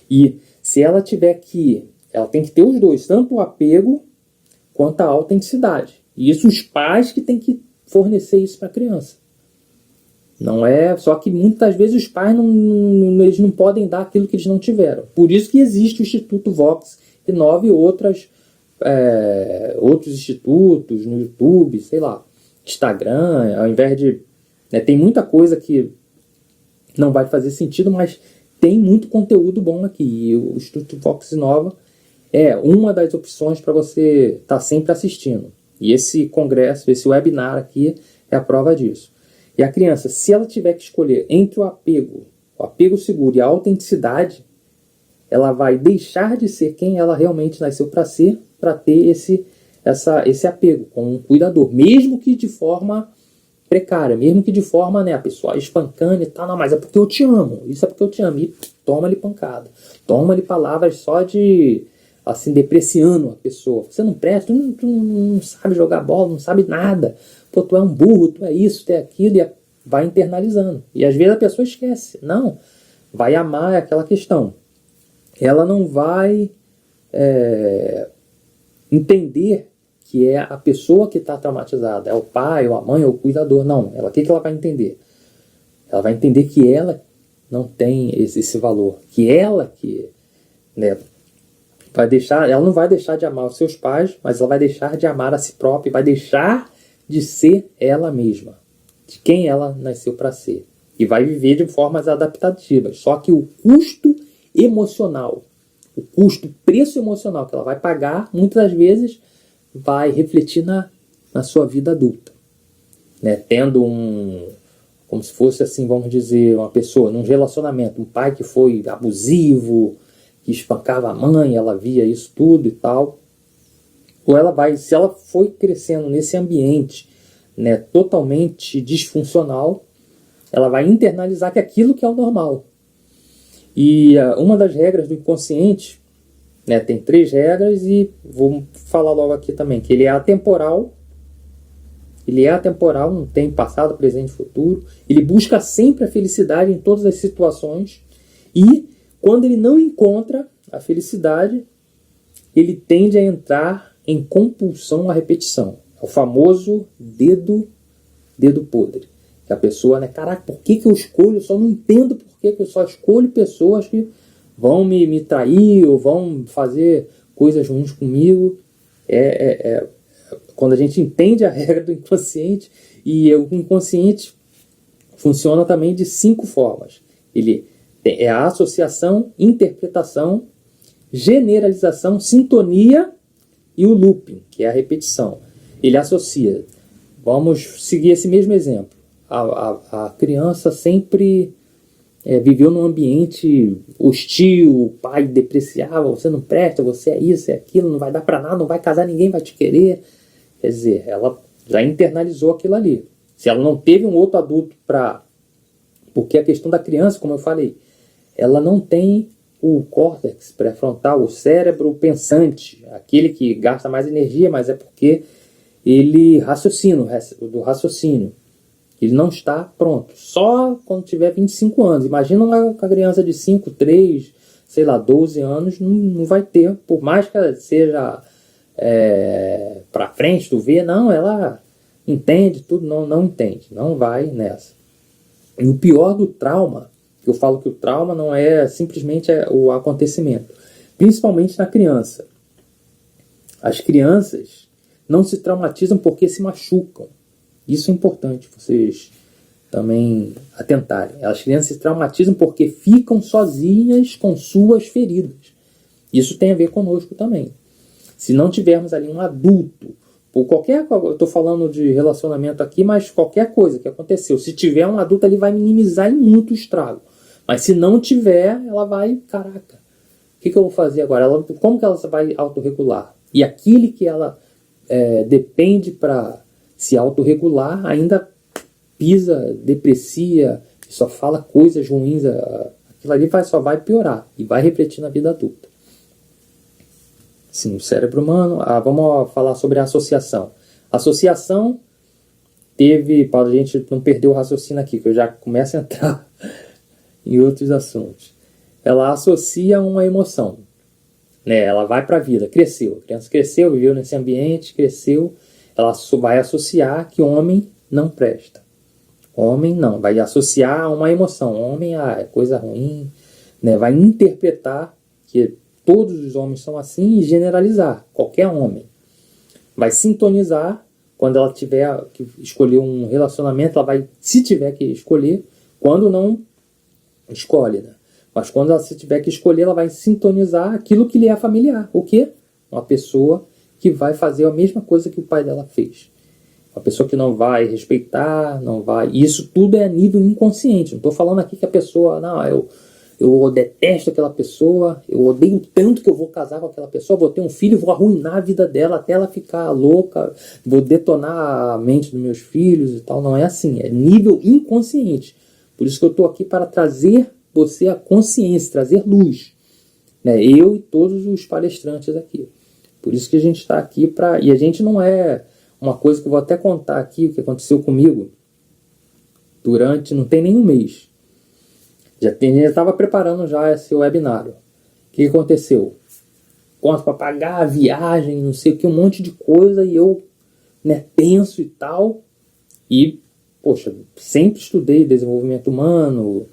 E se ela tiver que... Ela tem que ter os dois, tanto o apego quanto a autenticidade. E isso os pais que têm que fornecer isso para a criança. Não é... Só que muitas vezes os pais eles não podem dar aquilo que eles não tiveram. Por isso que existe o Instituto Vox e 9 outros institutos no YouTube, sei lá, Instagram, ao invés de... Né, tem muita coisa que não vai fazer sentido, mas tem muito conteúdo bom aqui. E o Instituto Vox Nova é uma das opções para você estar sempre assistindo. E esse congresso, esse webinar aqui é a prova disso. E a criança, se ela tiver que escolher entre o apego seguro e a autenticidade, ela vai deixar de ser quem ela realmente nasceu para ser, para ter esse apego com um cuidador, mesmo que de forma precária, mesmo que de forma, né, a pessoa espancando e tal, não, mas é porque eu te amo, isso é porque eu te amo, e toma-lhe pancada, toma-lhe palavras só de, assim, depreciando a pessoa, você não presta, tu não sabe jogar bola, não sabe nada, pô, tu é um burro, tu é isso, tu é aquilo, e vai internalizando, e às vezes a pessoa esquece, não, vai amar aquela questão, ela não vai entender que é a pessoa que está traumatizada, é o pai, ou a mãe, ou o cuidador. Não, o que ela vai entender? Ela vai entender que ela não tem esse valor, que ela que, né, ela não vai deixar de amar os seus pais, mas ela vai deixar de amar a si própria, vai deixar de ser ela mesma, de quem ela nasceu para ser, e vai viver de formas adaptativas. Só que o custo emocional, preço emocional que ela vai pagar, muitas das vezes vai refletir na sua vida adulta, né? Tendo como se fosse assim, vamos dizer, uma pessoa num relacionamento, um pai que foi abusivo, que espancava a mãe, ela via isso tudo e tal, ou ela vai, se ela foi crescendo nesse ambiente, né, totalmente disfuncional, ela vai internalizar que aquilo que é o normal. E uma das regras do inconsciente, né, tem 3 regras e vou falar logo aqui também, que ele é atemporal, não tem passado, presente e futuro, ele busca sempre a felicidade em todas as situações e quando ele não encontra a felicidade, ele tende a entrar em compulsão à repetição. É o famoso dedo podre. Que a pessoa, né, caraca, por que eu escolho? Eu só não entendo por que eu só escolho pessoas que vão me trair ou vão fazer coisas ruins comigo. Quando a gente entende a regra do inconsciente, e o inconsciente funciona também de 5 formas. Ele é a associação, interpretação, generalização, sintonia e o looping, que é a repetição. Ele associa. Vamos seguir esse mesmo exemplo. A criança sempre viveu num ambiente hostil, o pai depreciava, você não presta, você é isso, é aquilo, não vai dar pra nada, não vai casar, ninguém vai te querer. Quer dizer, ela já internalizou aquilo ali. Se ela não teve um outro adulto porque a questão da criança, como eu falei, ela não tem o córtex pré-frontal, o cérebro pensante, aquele que gasta mais energia, mas é porque ele do raciocínio. Ele não está pronto. Só quando tiver 25 anos. Imagina uma criança de 5, 3, sei lá, 12 anos, não vai ter. Por mais que ela seja para frente, tu vê, não, ela entende tudo, não entende. Não vai nessa. E o pior do trauma, que eu falo que o trauma não é simplesmente o acontecimento. Principalmente na criança. As crianças não se traumatizam porque se machucam. Isso é importante vocês também atentarem. As crianças se traumatizam porque ficam sozinhas com suas feridas. Isso tem a ver conosco também. Se não tivermos ali um adulto, por qualquer, eu estou falando de relacionamento aqui, mas qualquer coisa que aconteceu, se tiver um adulto ali vai minimizar muito o estrago. Mas se não tiver, ela vai, caraca, o que eu vou fazer agora? Como que ela vai autorregular? E aquele que ela depende para se autorregular ainda pisa, deprecia, só fala coisas ruins, aquilo ali só vai piorar e vai refletir na vida adulta. Sim, o cérebro humano. Vamos falar sobre a associação. A associação teve, para a gente não perder o raciocínio aqui, que eu já começo a entrar em outros assuntos. Ela associa uma emoção, né? Ela vai para a vida, cresceu, a criança cresceu, viveu nesse ambiente, cresceu, ela vai associar que homem não presta. Homem não, vai associar a uma emoção. Homem é coisa ruim, né? Vai interpretar que todos os homens são assim e generalizar, qualquer homem. Vai sintonizar, quando ela tiver que escolher um relacionamento, ela vai, se tiver que escolher, quando não escolhe, né? Mas quando ela se tiver que escolher, ela vai sintonizar aquilo que lhe é familiar. O quê? Uma pessoa que vai fazer a mesma coisa que o pai dela fez. Uma pessoa que não vai respeitar, não vai... Isso tudo é a nível inconsciente. Não estou falando aqui que a pessoa... Não, eu detesto aquela pessoa, eu odeio tanto que eu vou casar com aquela pessoa, vou ter um filho, vou arruinar a vida dela até ela ficar louca, vou detonar a mente dos meus filhos e tal. Não é assim, é nível inconsciente. Por isso que eu estou aqui para trazer você a consciência, trazer luz. Né? Eu e todos os palestrantes aqui. Por isso que a gente está aqui para... E a gente não é... Uma coisa que eu vou até contar aqui, o que aconteceu comigo durante... Não tem nem um mês. Já estava preparando já esse webinário. O que aconteceu? Conta para pagar a viagem, não sei o que, um monte de coisa, e eu, né, penso e tal. E, poxa, sempre estudei desenvolvimento humano,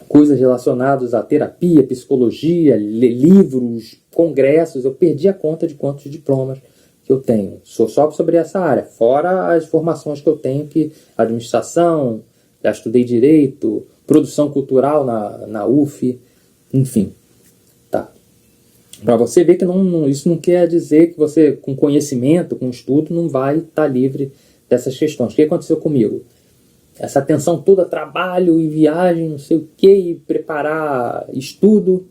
coisas relacionadas à terapia, psicologia, livros, congressos. Eu perdi a conta de quantos diplomas que eu tenho. Só sobre essa área, fora as formações que eu tenho, que administração, já estudei direito, produção cultural na UF, enfim. Tá. Para você ver que isso não quer dizer que você, com conhecimento, com estudo, não vai estar livre dessas questões. O que aconteceu comigo? Essa tensão toda, trabalho e viagem, não sei o que, e preparar estudo.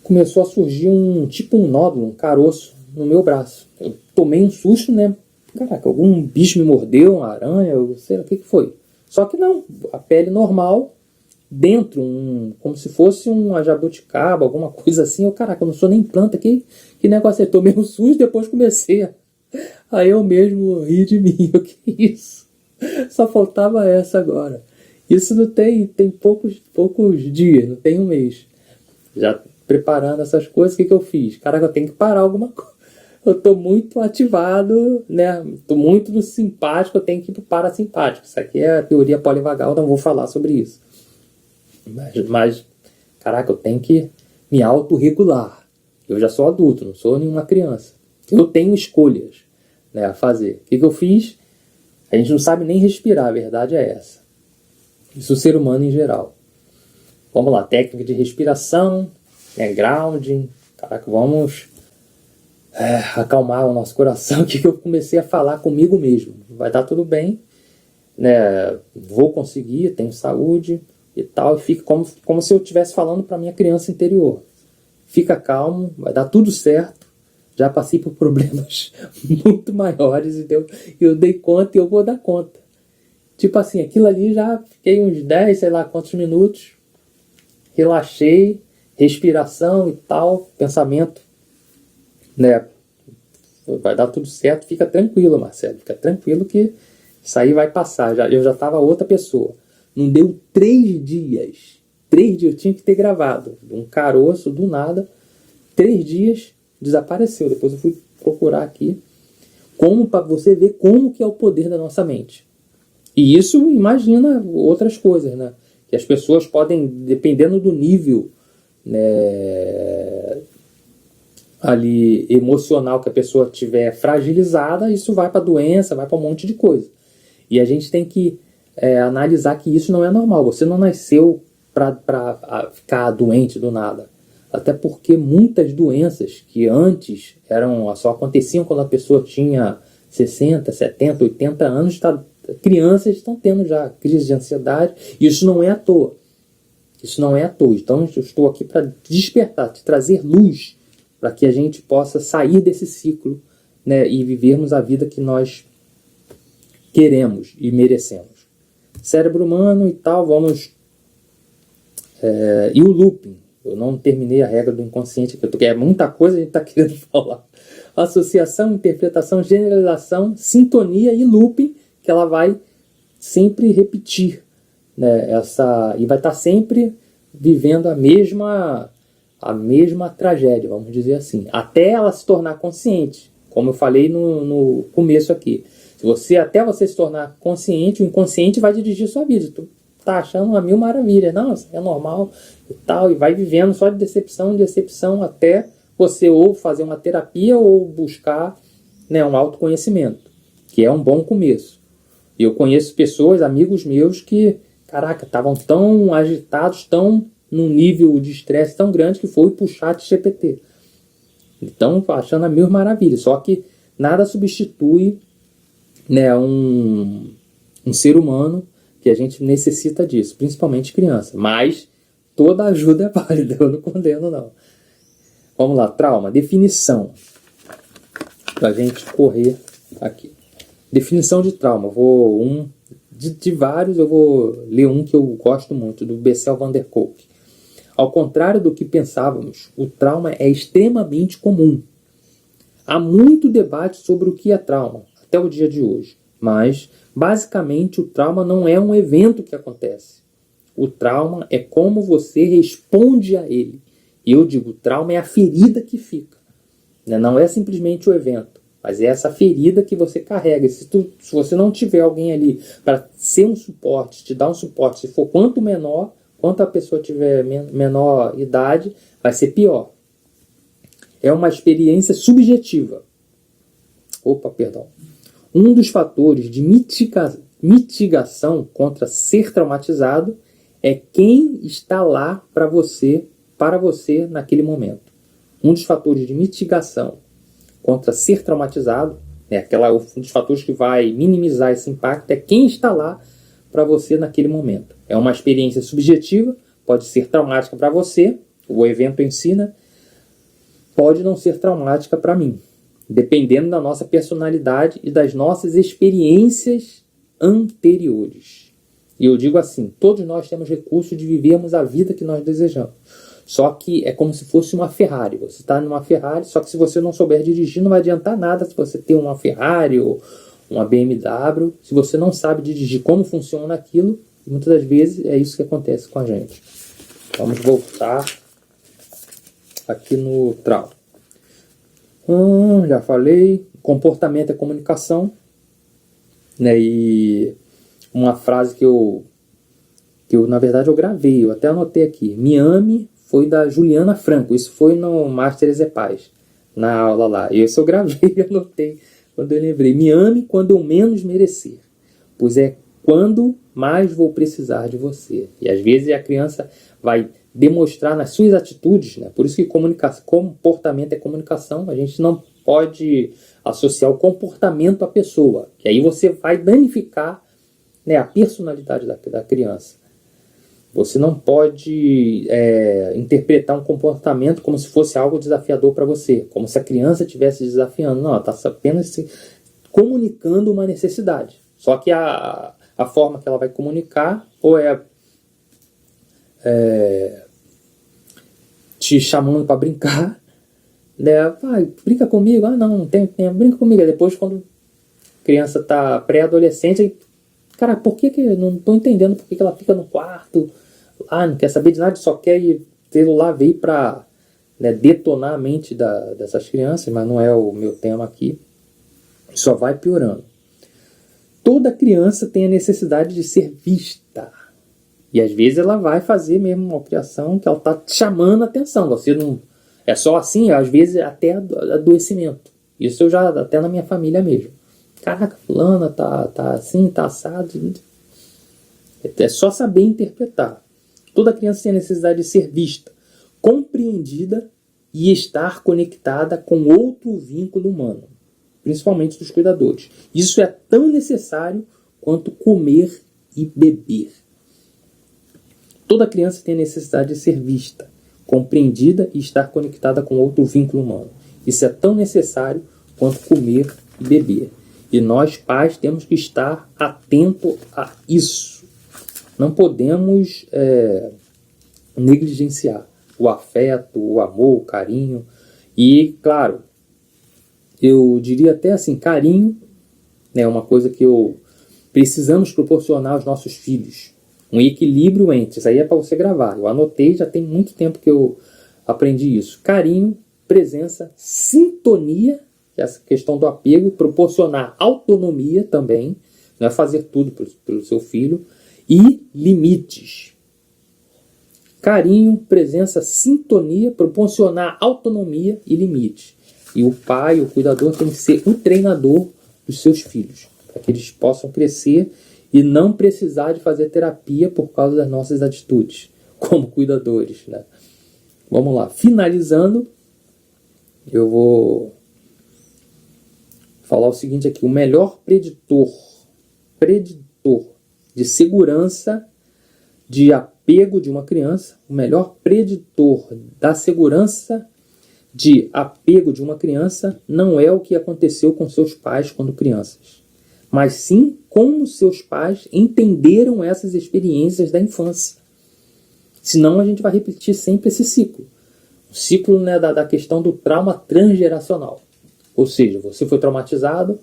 Começou a surgir um nódulo, um caroço no meu braço. Eu tomei um susto, né? Caraca, algum bicho me mordeu, uma aranha, eu sei lá o que foi. Só que não, a pele normal, dentro, como se fosse uma jabuticaba, alguma coisa assim. Caraca, eu não sou nem planta, que negócio é? Tomei um susto, depois comecei a eu mesmo rir de mim. O que é isso? Só faltava essa agora. Isso não tem poucos dias, não tem um mês. Já preparando essas coisas, o que eu fiz? Caraca, eu tenho que parar alguma coisa. Eu estou muito ativado, né? Estou muito no simpático, eu tenho que ir para o parasimpático. Isso aqui é a teoria polivagal, não vou falar sobre isso. Mas, caraca, eu tenho que me autorregular. Eu já sou adulto, não sou nenhuma criança. Eu tenho escolhas, né, a fazer. O que eu fiz? A gente não sabe nem respirar, a verdade é essa. Isso o ser humano em geral. Vamos lá, técnica de respiração, né, grounding. Caraca, vamos... acalmar o nosso coração, que eu comecei a falar comigo mesmo. Vai dar tudo bem, né? Vou conseguir, tenho saúde e tal. E fica como se eu estivesse falando para minha criança interior. Fica calmo, vai dar tudo certo. Já passei por problemas muito maiores e eu dei conta e eu vou dar conta. Tipo assim, aquilo ali já fiquei uns 10, sei lá quantos minutos. Relaxei, respiração e tal, pensamento. Né? Vai dar tudo certo, fica tranquilo, Marcelo, fica tranquilo que isso aí vai passar. Eu já estava outra pessoa. Não deu 3 dias. 3 dias eu tinha que ter gravado. Um caroço do nada. 3 dias desapareceu. Depois eu fui procurar aqui. Para você ver como que é o poder da nossa mente. E isso imagina outras coisas, né? Que as pessoas podem, dependendo do nível, né, ali emocional que a pessoa tiver fragilizada, isso vai para doença, vai para um monte de coisa. E a gente tem que analisar que isso não é normal. Você não nasceu para ficar doente do nada. Até porque muitas doenças que antes só aconteciam quando a pessoa tinha 60, 70, 80 anos, crianças estão tendo já crise de ansiedade. E isso não é à toa. Isso não é à toa. Então eu estou aqui para despertar, te trazer luz, para que a gente possa sair desse ciclo, né, e vivermos a vida que nós queremos e merecemos. Cérebro humano e tal, vamos... e o looping. Eu não terminei a regra do inconsciente, porque é muita coisa a gente está querendo falar. Associação, interpretação, generalização, sintonia e looping, que ela vai sempre repetir, né, e vai estar sempre vivendo a mesma tragédia, vamos dizer assim, até ela se tornar consciente, como eu falei no começo aqui. Até você se tornar consciente, o inconsciente vai dirigir sua vida. Tu tá achando uma mil maravilhas, não, isso é normal e tal, e vai vivendo só de decepção em decepção, até você ou fazer uma terapia ou buscar, né, um autoconhecimento, que é um bom começo. E eu conheço pessoas, amigos meus, que, caraca, estavam tão agitados, tão num nível de estresse tão grande que foi pro ChatGPT. Então, achando a mil maravilhas. Só que nada substitui, né, um ser humano, que a gente necessita disso, principalmente criança. Mas toda ajuda é válida, eu não condeno, não. Vamos lá, trauma, definição. Pra gente correr aqui. Definição de trauma. De vários, eu vou ler um que eu gosto muito, do Bessel van der Kolk. Ao contrário do que pensávamos, o trauma é extremamente comum. Há muito debate sobre o que é trauma, até o dia de hoje. Mas, basicamente, o trauma não é um evento que acontece. O trauma é como você responde a ele. E eu digo, o trauma é a ferida que fica. Não é simplesmente o evento, mas é essa ferida que você carrega. Se você não tiver alguém ali para ser um suporte, te dar um suporte, se for quanto a pessoa tiver menor idade, vai ser pior. É uma experiência subjetiva. Um dos fatores de mitigação contra ser traumatizado é quem está lá para você naquele momento. Um dos fatores de mitigação contra ser traumatizado, um dos fatores que vai minimizar esse impacto, é quem está lá para você naquele momento. É uma experiência subjetiva, pode ser traumática para você, o evento em si, né? Pode não ser traumática para mim, dependendo da nossa personalidade e das nossas experiências anteriores. E eu digo assim, todos nós temos recursos de vivermos a vida que nós desejamos. Só que é como se fosse uma Ferrari. Você está numa Ferrari, só que se você não souber dirigir, não vai adiantar nada se você ter uma Ferrari ou uma BMW. Se você não sabe dirigir como funciona aquilo, muitas das vezes é isso que acontece com a gente. Vamos voltar aqui no trauma. Já falei. Comportamento é comunicação. Né? E uma frase que eu na verdade eu gravei, eu até anotei aqui. Me ame, foi da Juliana Franco. Isso foi no Master Paz, na aula lá. E isso eu gravei e anotei quando eu lembrei. Me ame quando eu menos merecer, pois é quando mais vou precisar de você. E às vezes a criança vai demonstrar nas suas atitudes, né? Por isso que comportamento é comunicação. A gente não pode associar o comportamento à pessoa, que aí você vai danificar, né, a personalidade da criança. Você não pode interpretar um comportamento como se fosse algo desafiador para você, como se a criança estivesse desafiando. Não, ela está apenas comunicando uma necessidade. Só que a forma que ela vai comunicar ou te chamando para brincar, né? Pai, brinca comigo. Não tem tempo, brinca comigo. Aí depois, quando a criança está pré-adolescente, cara, por que eu não estou entendendo por que ela fica no quarto? Não quer saber de nada, só quer ir. O celular veio para, né, detonar a mente dessas crianças, mas não é o meu tema aqui. Só vai piorando. Toda criança tem a necessidade de ser vista. E às vezes ela vai fazer mesmo uma criação que ela está chamando a atenção. Você não... É só assim, às vezes até adoecimento. Isso eu já, até na minha família mesmo. Caraca, fulana tá assim, tá assado. É só saber interpretar. Toda criança tem a necessidade de ser vista, compreendida e estar conectada com outro vínculo humano, principalmente dos cuidadores. Isso é tão necessário quanto comer e beber. Toda criança tem a necessidade de ser vista, compreendida e estar conectada com outro vínculo humano. Isso é tão necessário quanto comer e beber. E nós, pais, temos que estar atentos a isso. Não podemos negligenciar o afeto, o amor, o carinho. E, claro, eu diria até assim, carinho é uma coisa que precisamos proporcionar aos nossos filhos. Um equilíbrio entre, isso aí é para você gravar. Eu anotei, já tem muito tempo que eu aprendi isso. Carinho, presença, sintonia, essa questão do apego, proporcionar autonomia também, não é fazer tudo pelo seu filho, e limites. Carinho, presença, sintonia, proporcionar autonomia e limites. E o pai, o cuidador, tem que ser o treinador dos seus filhos, para que eles possam crescer e não precisar de fazer terapia por causa das nossas atitudes, como cuidadores, né? Vamos lá. Finalizando, eu vou falar o seguinte aqui. O melhor preditor de segurança, de apego de uma criança, o melhor preditor da segurança de apego de uma criança não é o que aconteceu com seus pais quando crianças, mas sim como seus pais entenderam essas experiências da infância. Senão a gente vai repetir sempre esse ciclo. O ciclo, né, da questão do trauma transgeracional. Ou seja, você foi traumatizado,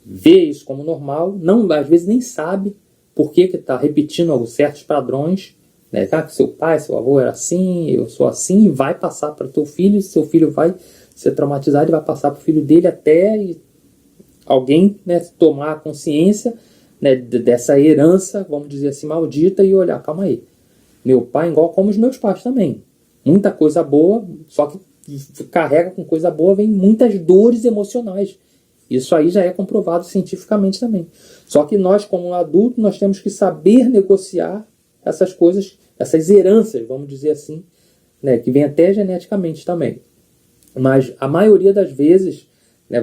vê isso como normal, não, às vezes nem sabe por que está repetindo alguns certos padrões, né? Que seu pai, seu avô era assim, eu sou assim, e vai passar para o teu filho, e seu filho vai ser traumatizado e vai passar para o filho dele até alguém, né, tomar consciência, né, dessa herança, vamos dizer assim, maldita, e olhar, calma aí, meu pai é igual como os meus pais também. Muita coisa boa, só que carrega com coisa boa, vem muitas dores emocionais. Isso aí já é comprovado cientificamente também. Só que nós, como adultos, nós temos que saber negociar essas coisas, essas heranças, vamos dizer assim, né, que vem até geneticamente também. Mas a maioria das vezes, né,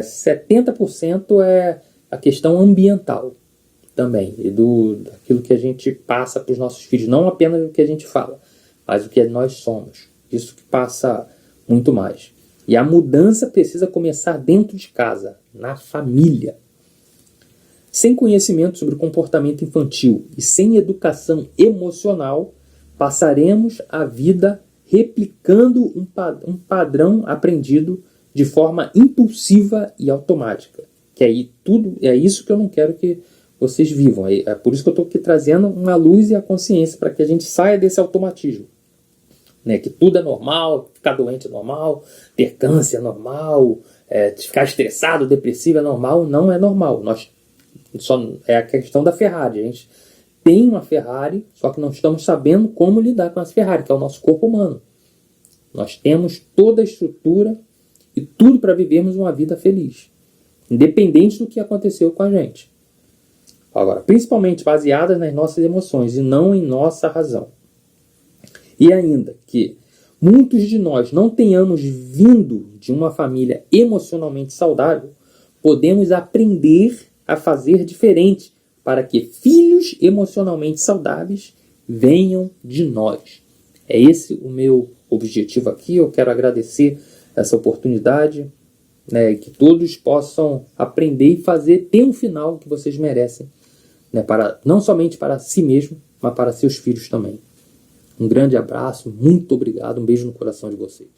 70% é a questão ambiental também, e daquilo que a gente passa para os nossos filhos, não apenas o que a gente fala, mas o que nós somos. Isso que passa muito mais. E a mudança precisa começar dentro de casa, na família. Sem conhecimento sobre o comportamento infantil e sem educação emocional, passaremos a vida replicando um padrão aprendido de forma impulsiva e automática. Que aí tudo é isso que eu não quero que vocês vivam. É por isso que eu estou aqui trazendo uma luz e a consciência para que a gente saia desse automatismo. Né, que tudo é normal, ficar doente é normal, ter câncer é normal, ficar estressado, depressivo é normal. Não é normal. É a questão da Ferrari. A gente tem uma Ferrari, só que não estamos sabendo como lidar com essa Ferrari, que é o nosso corpo humano. Nós temos toda a estrutura e tudo para vivermos uma vida feliz, independente do que aconteceu com a gente. Agora, principalmente baseadas nas nossas emoções e não em nossa razão. E ainda que muitos de nós não tenhamos vindo de uma família emocionalmente saudável, podemos aprender a fazer diferente para que filhos emocionalmente saudáveis venham de nós. É esse o meu objetivo aqui. Eu quero agradecer essa oportunidade, né, que todos possam aprender e ter um final que vocês merecem, né, não somente para si mesmo, mas para seus filhos também. Um grande abraço, muito obrigado, um beijo no coração de vocês.